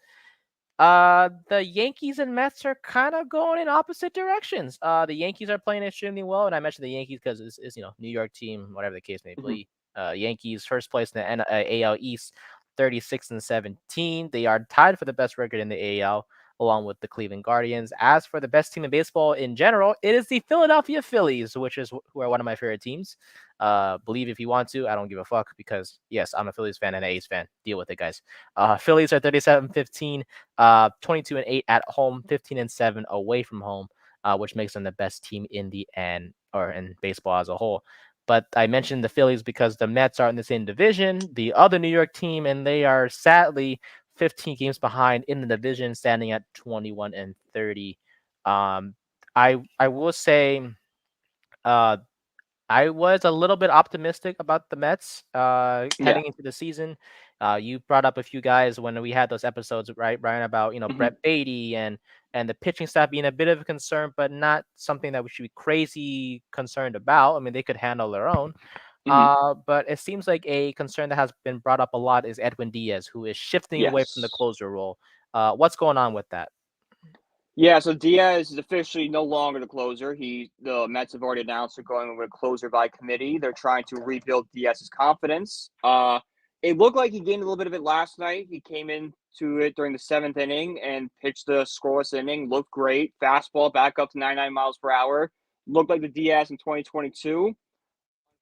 the Yankees and Mets are kind of going in opposite directions. The Yankees are playing extremely well, and I mentioned the Yankees because it's New York team, whatever the case may be. Yankees first place in the AL East, 36-17. They are tied for the best record in the AL, along with the Cleveland Guardians. As for the best team in baseball in general, it is the Philadelphia Phillies, which is who are one of my favorite teams. Believe if you want to, I don't give a fuck because yes, I'm a Phillies fan and an A's fan. Deal with it, guys. Phillies are 37-15. 22-8 at home, 15-7 away from home, which makes them the best team in in baseball as a whole. But I mentioned the Phillies because the Mets are in the same division, the other New York team, and they are sadly 15 games behind in the division, standing at 21-30. I will say, I was a little bit optimistic about the Mets Yeah. heading into the season. You brought up a few guys when we had those episodes, right, Brian, about Brett Beatty and the pitching staff being a bit of a concern, but not something that we should be crazy concerned about. I mean, they could handle their own. But it seems like a concern that has been brought up a lot is Edwin Diaz, who is shifting away from the Yes. closer role. What's going on with that? Yeah, so Diaz is officially no longer the closer. The Mets have already announced they're going with a closer by committee. They're trying to rebuild Diaz's confidence. It looked like he gained a little bit of it last night. He came into it during the seventh inning and pitched the scoreless inning. Looked great. Fastball back up to 99 miles per hour. Looked like the Diaz in 2022.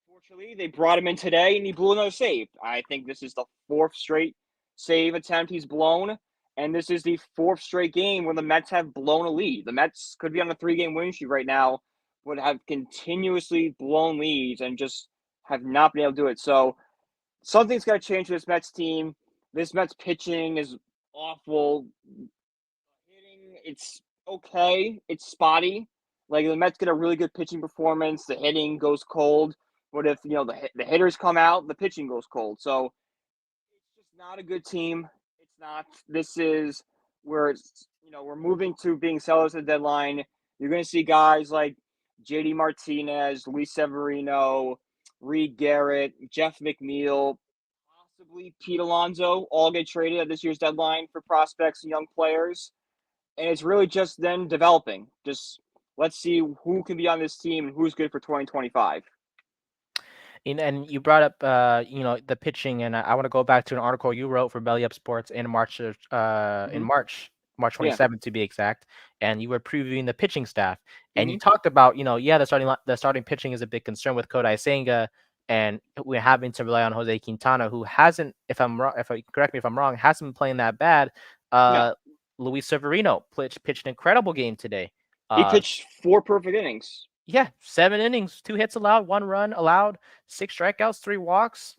Unfortunately, they brought him in today and he blew another save. I think this is the fourth straight save attempt he's blown. And this is the fourth straight game where the Mets have blown a lead. The Mets could be on a 3-game win streak right now, would have continuously blown leads and just have not been able to do it. So something's got to change for this Mets team. This Mets pitching is awful. Hitting, it's okay. It's spotty. Like the Mets get a really good pitching performance. The hitting goes cold. But if the hitters come out, the pitching goes cold. So it's just not a good team. It's not. This is where we're moving to being sellers at the deadline. You're going to see guys like JD Martinez, Luis Severino, Reed Garrett, Jeff McNeil, possibly Pete Alonso all get traded at this year's deadline for prospects and young players. And it's really just then developing. Just let's see who can be on this team and who's good for 2025. And you brought up, the pitching, and I want to go back to an article you wrote for Belly Up Sports in March, Mm-hmm. March Yeah. 27th to be exact, and you were previewing the pitching staff, and you Mm-hmm. talked about, the starting pitching is a big concern with Kodai Senga, and we're having to rely on Jose Quintana, who hasn't, if I'm wrong, correct me if I'm wrong, hasn't been playing that bad. No. Luis Severino pitched an incredible game today. He pitched 4 perfect innings. Yeah, 7 innings, 2 hits allowed, 1 run allowed, 6 strikeouts, 3 walks,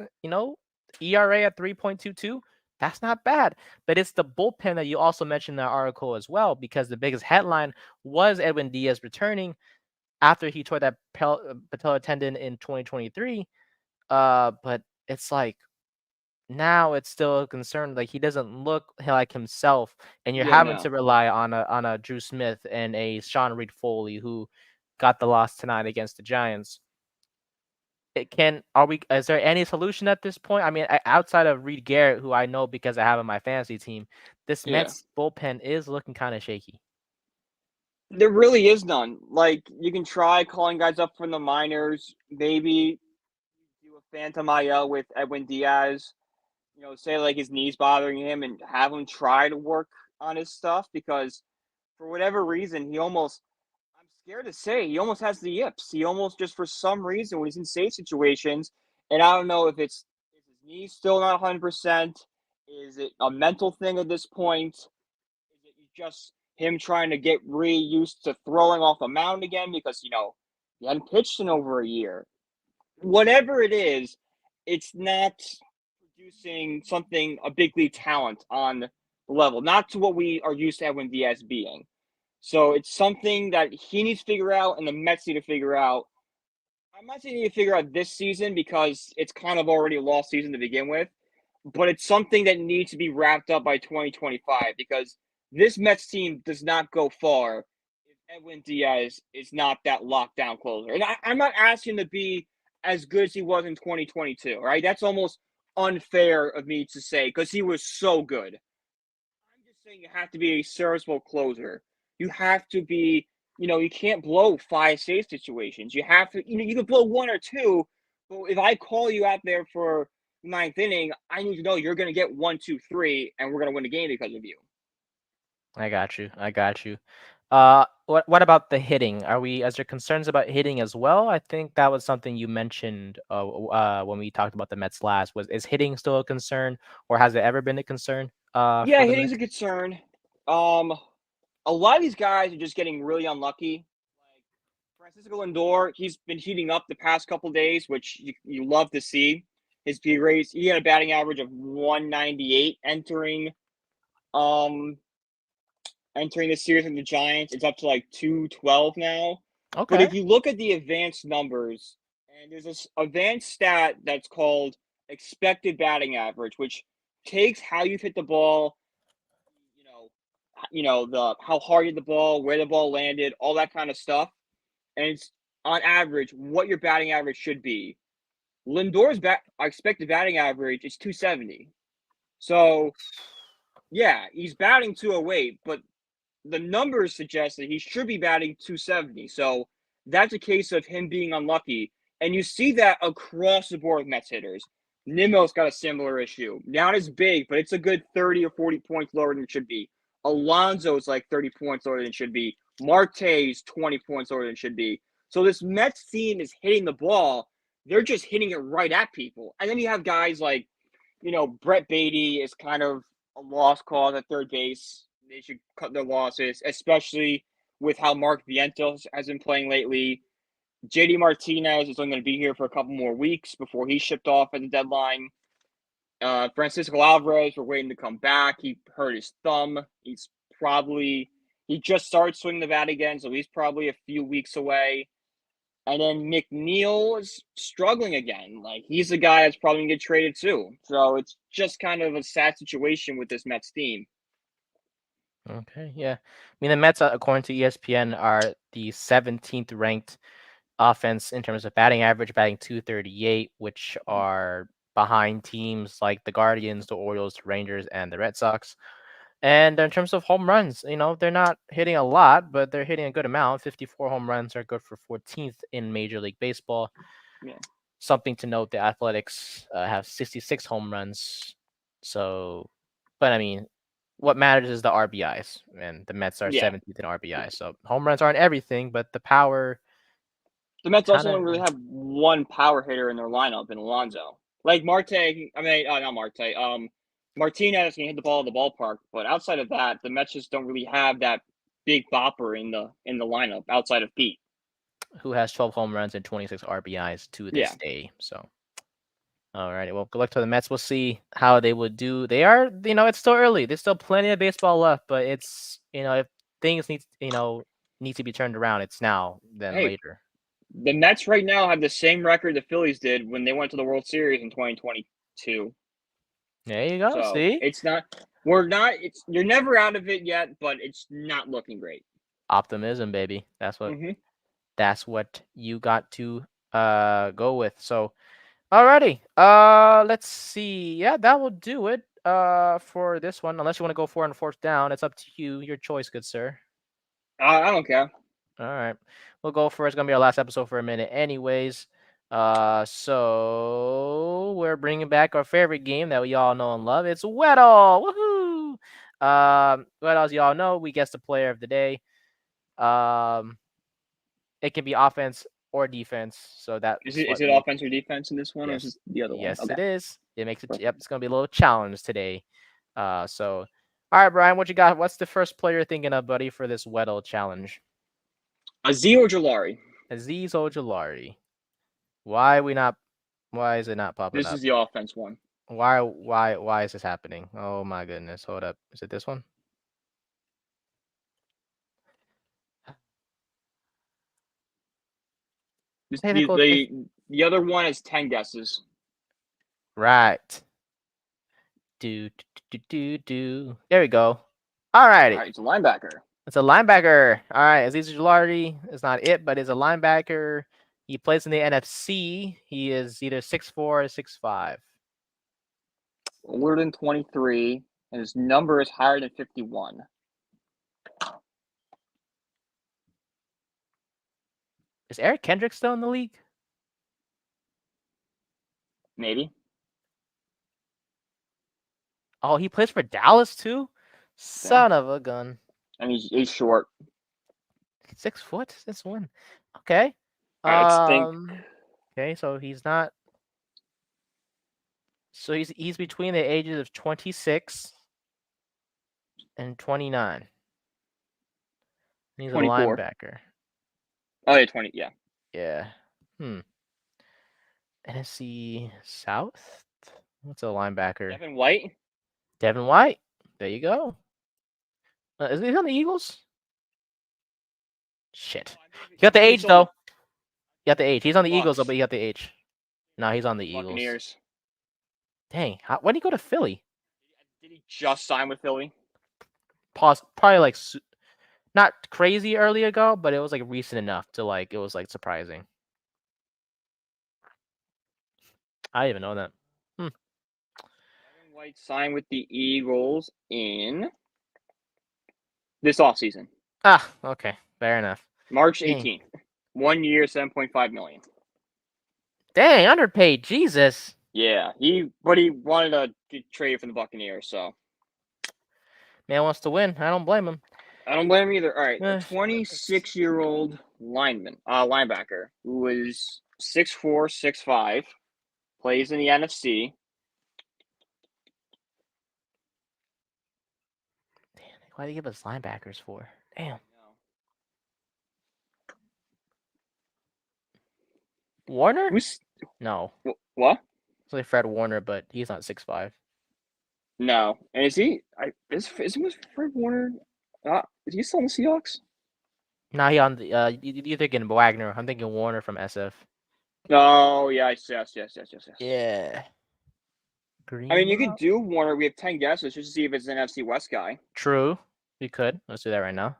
ERA at 3.22. That's not bad. But it's the bullpen that you also mentioned in that article as well, because the biggest headline was Edwin Diaz returning after he tore that patellar tendon in 2023. But it's like now it's still a concern. Like he doesn't look like himself, and you're Yeah, having to no. rely on a Drew Smith and a Sean Reed Foley who got the loss tonight against the Giants. Is there any solution at this point? I mean, outside of Reed Garrett, who I know because I have on my fantasy team, this Yeah. Mets bullpen is looking kind of shaky. There really is none. Like you can try calling guys up from the minors, maybe do a phantom IL with Edwin Diaz. Say like his knees bothering him and have him try to work on his stuff because for whatever reason I'm scared to say he almost has the yips. He almost just for some reason when he's in safe situations, and I don't know if is his knee still not 100%. Is it a mental thing at this point? Is it just him trying to get used to throwing off the mound again because he hadn't pitched in over a year? Whatever it is, it's not producing a big league talent on level, not to what we are used to Edwin Diaz being. So it's something that he needs to figure out, and the Mets need to figure out. I'm not saying you need to figure out this season because it's kind of already a lost season to begin with, but it's something that needs to be wrapped up by 2025 because this Mets team does not go far if Edwin Diaz is not that lockdown closer. And I'm not asking him to be as good as he was in 2022, right? That's almost unfair of me to say because he was so good. I'm just saying you have to be a serviceable closer. You have to be, you can't blow 5 save situations. You have to, you can blow 1 or 2, but if I call you out there for ninth inning, I need to know you're going to get 1, 2, 3, and we're going to win the game because of you. I got you. What about the hitting? Is there concerns about hitting as well? I think that was something you mentioned when we talked about the Mets last. Is hitting still a concern, or has it ever been a concern Yeah, for the hitting's Mets? a concern. A lot of these guys are just getting really unlucky. Like Francisco Lindor, he's been heating up the past couple days, which you love to see. His P rates, he had a batting average of 198 entering the series with the Giants. It's up to like 212 now. But Okay. if you look at the advanced numbers, and there's this advanced stat that's called expected batting average, which takes how you've hit the ball, you know, the how hard you hit the ball, where the ball landed, all that kind of stuff, and it's on average what your batting average should be. Lindor's expected batting average is 270. So yeah, he's batting 208, but the numbers suggest that he should be batting 270. So that's a case of him being unlucky. And you see that across the board with Mets hitters. Nimmo's got a similar issue. Not as big, but it's a good 30 or 40 points lower than it should be. Alonso's like 30 points lower than it should be. Marte's 20 points lower than it should be. So this Mets team is hitting the ball. They're just hitting it right at people. And then you have guys like, Brett Beatty is kind of a lost cause at third base. They should cut their losses, especially with how Mark Vientos has been playing lately. JD Martinez is only going to be here for a couple more weeks before he's shipped off at the deadline. Francisco Alvarez, we're waiting to come back. He hurt his thumb. He just started swinging the bat again, so he's probably a few weeks away. And then McNeil is struggling again. Like, he's the guy that's probably going to get traded too. So it's just kind of a sad situation with this Mets team. Okay, yeah. I mean, the Mets, according to ESPN, are the 17th ranked offense in terms of batting average, batting 238, which are behind teams like the Guardians, the Orioles, the Rangers, and the Red Sox. And in terms of home runs, they're not hitting a lot, but they're hitting a good amount. 54 home runs are good for 14th in Major League Baseball. Yeah. Something to note, the Athletics have 66 home runs. So, but I mean, what matters is the RBIs, and the Mets are 17th in RBIs. So home runs aren't everything, but the power. The Mets also only really have one power hitter in their lineup in Alonso. Like not Marte. Martinez can hit the ball at the ballpark, but outside of that, the Mets just don't really have that big bopper in the lineup outside of Pete, who has 12 home runs and 26 RBIs to this day. So, all right. Well, good luck to the Mets. We'll see how they would do. They are, it's still early. There's still plenty of baseball left, but it's, if things need to be turned around, it's now than later. The Mets right now have the same record the Phillies did when they went to the World Series in 2022. There you go. So see, you're never out of it yet, but it's not looking great. Optimism, baby. That's what you got to go with. So, alrighty. Let's see. Yeah, that will do it for this one. Unless you want to go for and fourth down, it's up to you. Your choice, good sir. I don't care. All right, we'll go for it. It's gonna be our last episode for a minute, anyways. So we're bringing back our favorite game that we all know and love. It's Weddle. Woohoo! Weddle, as you all know, we guess the player of the day. It can be offense or defense. So that is it offense or defense in this one, yes. or is it the other one? Yes, okay. It is. It makes it. Yep, it's gonna be a little challenge today. So, all right, Brian, what you got? What's the first player you're thinking of, buddy, for this Weddle challenge? Azeez Ojulari. Azeez Ojulari. Why is it not popping up? This is the offense one. Why is this happening? Oh my goodness. Hold up. Is it this one? Technical The other one is 10 guesses. Right. There we go. All righty. All right, it's a linebacker. It's a linebacker. All right. Aziz Ujulari is not it, but is a linebacker. He plays in the NFC. He is either 6'4" or 6'5". Older than 23, and his number is higher than 51. Is Eric Kendrick still in the league? Maybe. Oh, he plays for Dallas too? Son of a gun. And he's short. 6 foot? This one. Okay. Okay, so he's not. So he's between the ages of 26 and 29. He's 24. a linebacker. Oh, yeah, 20. Yeah. Yeah. NFC South? What's a linebacker? Devin White. Devin White. There you go. Is he on the Eagles? Shit. You got the age, though. You got the age. He's on the Eagles, though, but you got the age. No, he's on the Eagles. Buccaneers. Dang. When did he go to Philly? Did he just sign with Philly? Probably like not crazy early ago, but it was like recent enough to like it was like surprising. I didn't even know that. Devin White signed with the Eagles in this offseason. Ah, okay. Fair enough. March 18th. 1 year, $7.5 million. Dang, underpaid. Jesus. Yeah, he wanted to get traded from the Buccaneers, so. Man wants to win. I don't blame him. I don't blame him either. All right, a 26-year-old linebacker who is 6'4", 6'5", plays in the NFC. Damn, why do you give us linebackers for? Damn. Warner? No. What? It's like Fred Warner, but he's not 6'5". No. And is he? Is Fred Warner? Is he still in the Seahawks? No, he on the. You're thinking Wagner. I'm thinking Warner from SF. Oh yes. Yeah. I mean, you could do Warner. We have 10 guesses just to see if it's an NFC West guy. True. We could. Let's do that right now.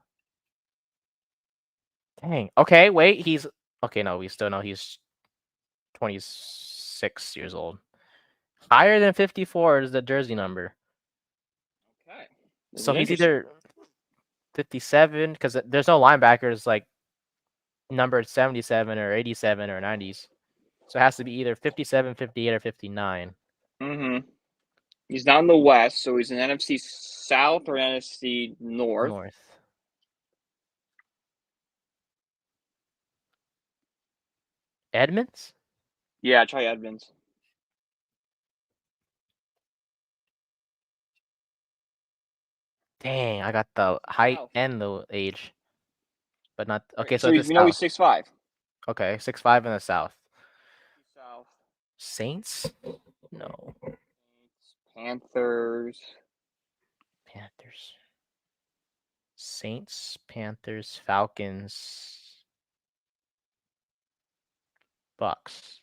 Dang. Okay, wait. He's okay. No, we still know he's 26 years old. Higher than 54 is the jersey number. Okay. So he's either 57 because there's no linebackers like numbered 77 or 87 or 90s. So it has to be either 57, 58, or 59. Mm-hmm. He's not in the West, so he's in NFC South or NFC North. Edmonds? Yeah, try Edmonds. Dang, I got the height and the age. But not okay, so you know he's 6'5". Okay, 6'5" in the South. South. Saints? No. Panthers. Saints, Panthers, Falcons, Bucks.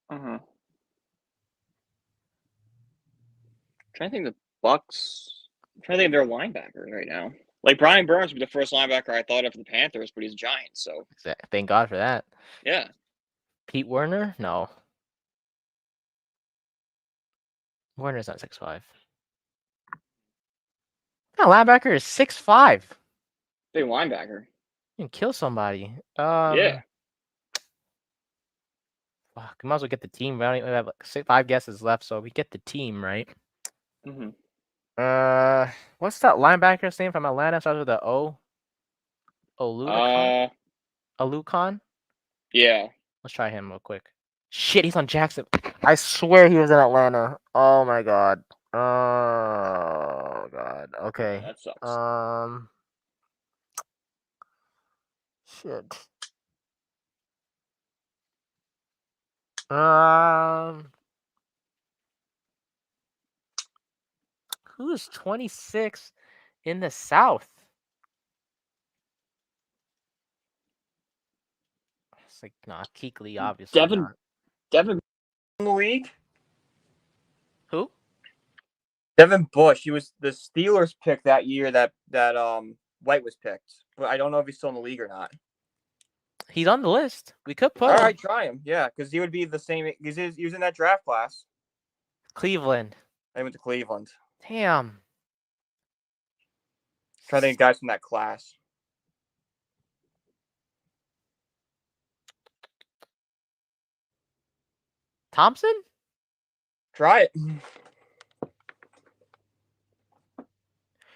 I'm trying to think of the Bucks. I'm trying to think of their linebacker right now. Like Brian Burns would be the first linebacker I thought of for the Panthers, but he's a Giant, so. Thank God for that. Yeah. Pete Werner? No. Werner's not 6'5". That linebacker is 6'5". Big linebacker. You can kill somebody. Yeah. Fuck, we might as well get the team. We have like 5 guesses left, so we get the team, right? Mm-hmm. What's that linebacker's name from Atlanta? Starts with the O. Oluokun? Oluokun? Yeah. Let's try him real quick. Shit, he's on Jackson. I swear he was in Atlanta. Oh my god. Oh god. Okay. That sucks. Shit. Who's 26 in the South? It's like, nah, Kuechly, obviously not. Devin in the league? Who? Devin Bush. He was the Steelers pick that year that White was picked. But I don't know if he's still in the league or not. He's on the list. We could put All him. right, try him. Yeah, because he would be the same. He was in that draft class. Cleveland. I went to Cleveland. Damn. Trying to think of guys from that class. Thompson? Try it.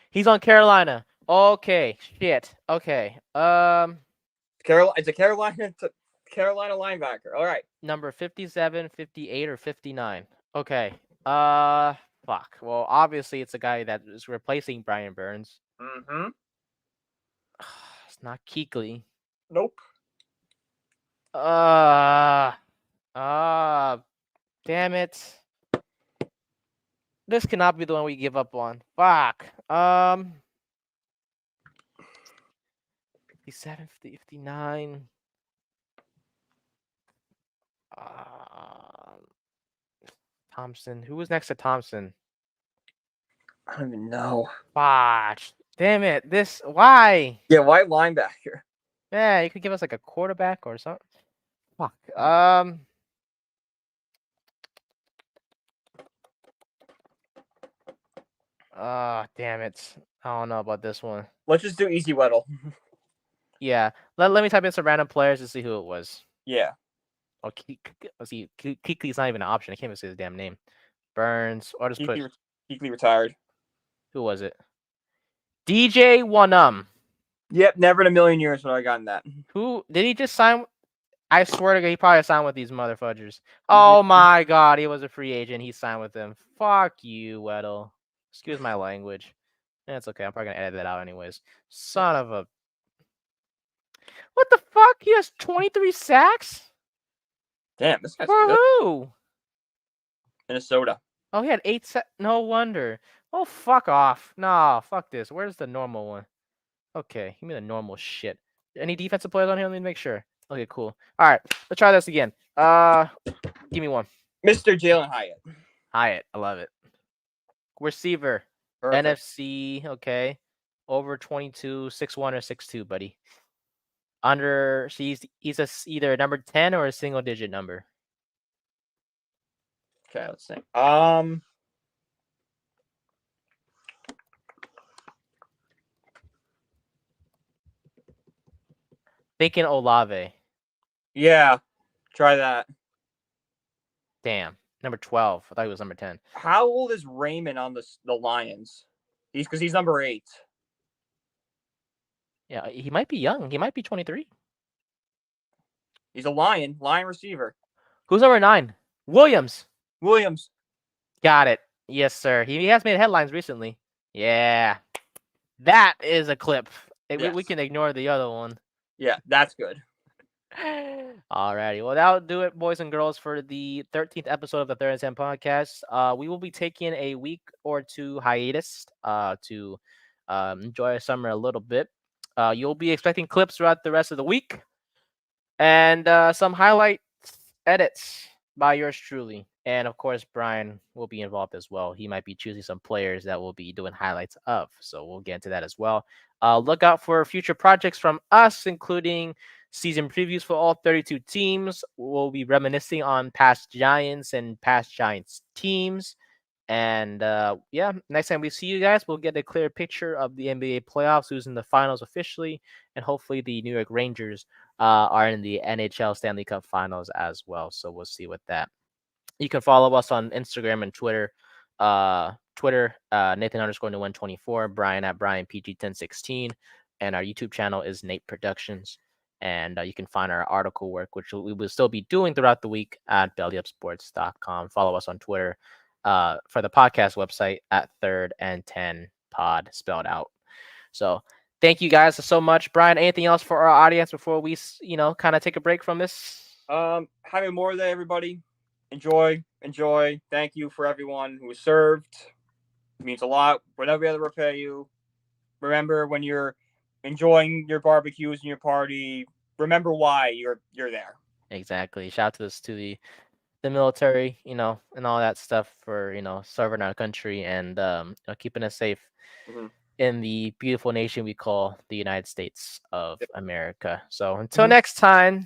He's on Carolina. Okay. Shit. Okay. It's a Carolina linebacker. All right. Number 57, 58, or 59. Okay. Fuck. Well, obviously it's a guy that is replacing Brian Burns. Mm-hmm. It's not Kuechly. Nope. Damn it. This cannot be the one we give up on. Fuck. 57, 50, 59. Thompson. Who was next to Thompson? I don't even know. Fuck. Damn it. Why? Yeah, why linebacker? Yeah, you could give us like a quarterback or something. Fuck. Damn it. I don't know about this one. Let's just do Easy Weddle. Yeah. Let me type in some random players to see who it was. Yeah. Oh, let's see. Kuechly's not even an option. I can't even say his damn name. Burns. Or just put. Kuechly retired. Who was it? DJ Wanum. Yep, never in a million years would I gotten that. Who did he just sign? I swear to God, he probably signed with these motherfuckers. Oh my God, he was a free agent. He signed with them. Fuck you, Weddle. Excuse my language. That's okay. I'm probably gonna edit that out anyways. Son of a. What the fuck? He has 23 sacks? Damn, this guy's For good. who? Minnesota. Oh, he had 8 sacks. No wonder. Oh, fuck off. No, fuck this. Where's the normal one? Okay, give me the normal shit. Any defensive players on here? Let me make sure. Okay, cool. All right, let's try this again. Give me one. Mr. Jalen Hyatt. Hyatt, I love it. Receiver. Perfect. NFC, okay. Over 22, 6'1" or 6'2", buddy. Under, so he's either a number 10 or a single digit number. Okay, let's see. Thinking Olave. Yeah, try that. Damn, number 12. I thought he was number 10. How old is Raymond on the Lions? He's number 8. Yeah, he might be young. He might be 23. He's a Lion receiver. Who's number 9? Williams. Got it. Yes, sir. He has made headlines recently. Yeah. That is a clip. Yes. We can ignore the other one. Yeah, that's good. Alrighty. Well, that'll do it, boys and girls, for the 13th episode of the Third and 10 podcast. We will be taking a week or two hiatus to enjoy our summer a little bit. You'll be expecting clips throughout the rest of the week and some highlight edits by yours truly. And of course, Brian will be involved as well. He might be choosing some players that we'll be doing highlights of. So we'll get into that as well. Look out for future projects from us, including season previews for all 32 teams. We'll be reminiscing on past Giants and past Giants teams. And yeah, next time we see you guys, we'll get a clear picture of the NBA playoffs, who's in the finals officially, and hopefully the New York Rangers are in the NHL Stanley Cup finals as well. So we'll see with that. You can follow us on Instagram and Twitter. Nathan_Nguyen24, Brian at BrianPG1016, and our YouTube channel is Nate Productions. And you can find our article work, which we will still be doing throughout the week at bellyupsports.com. Follow us on Twitter for the podcast website at Third and 10 Pod, spelled out. So thank you guys so much. Brian, anything else for our audience before we, kind of take a break from this? Happy Memorial Day, everybody. Enjoy. Thank you for everyone who was served. It means a lot. Whatever we have to repay you. Remember when you're enjoying your barbecues and your party. Remember why you're there. Exactly. Shout out to this to the military, and all that stuff for serving our country and keeping us safe in the beautiful nation we call the United States of America. So until next time.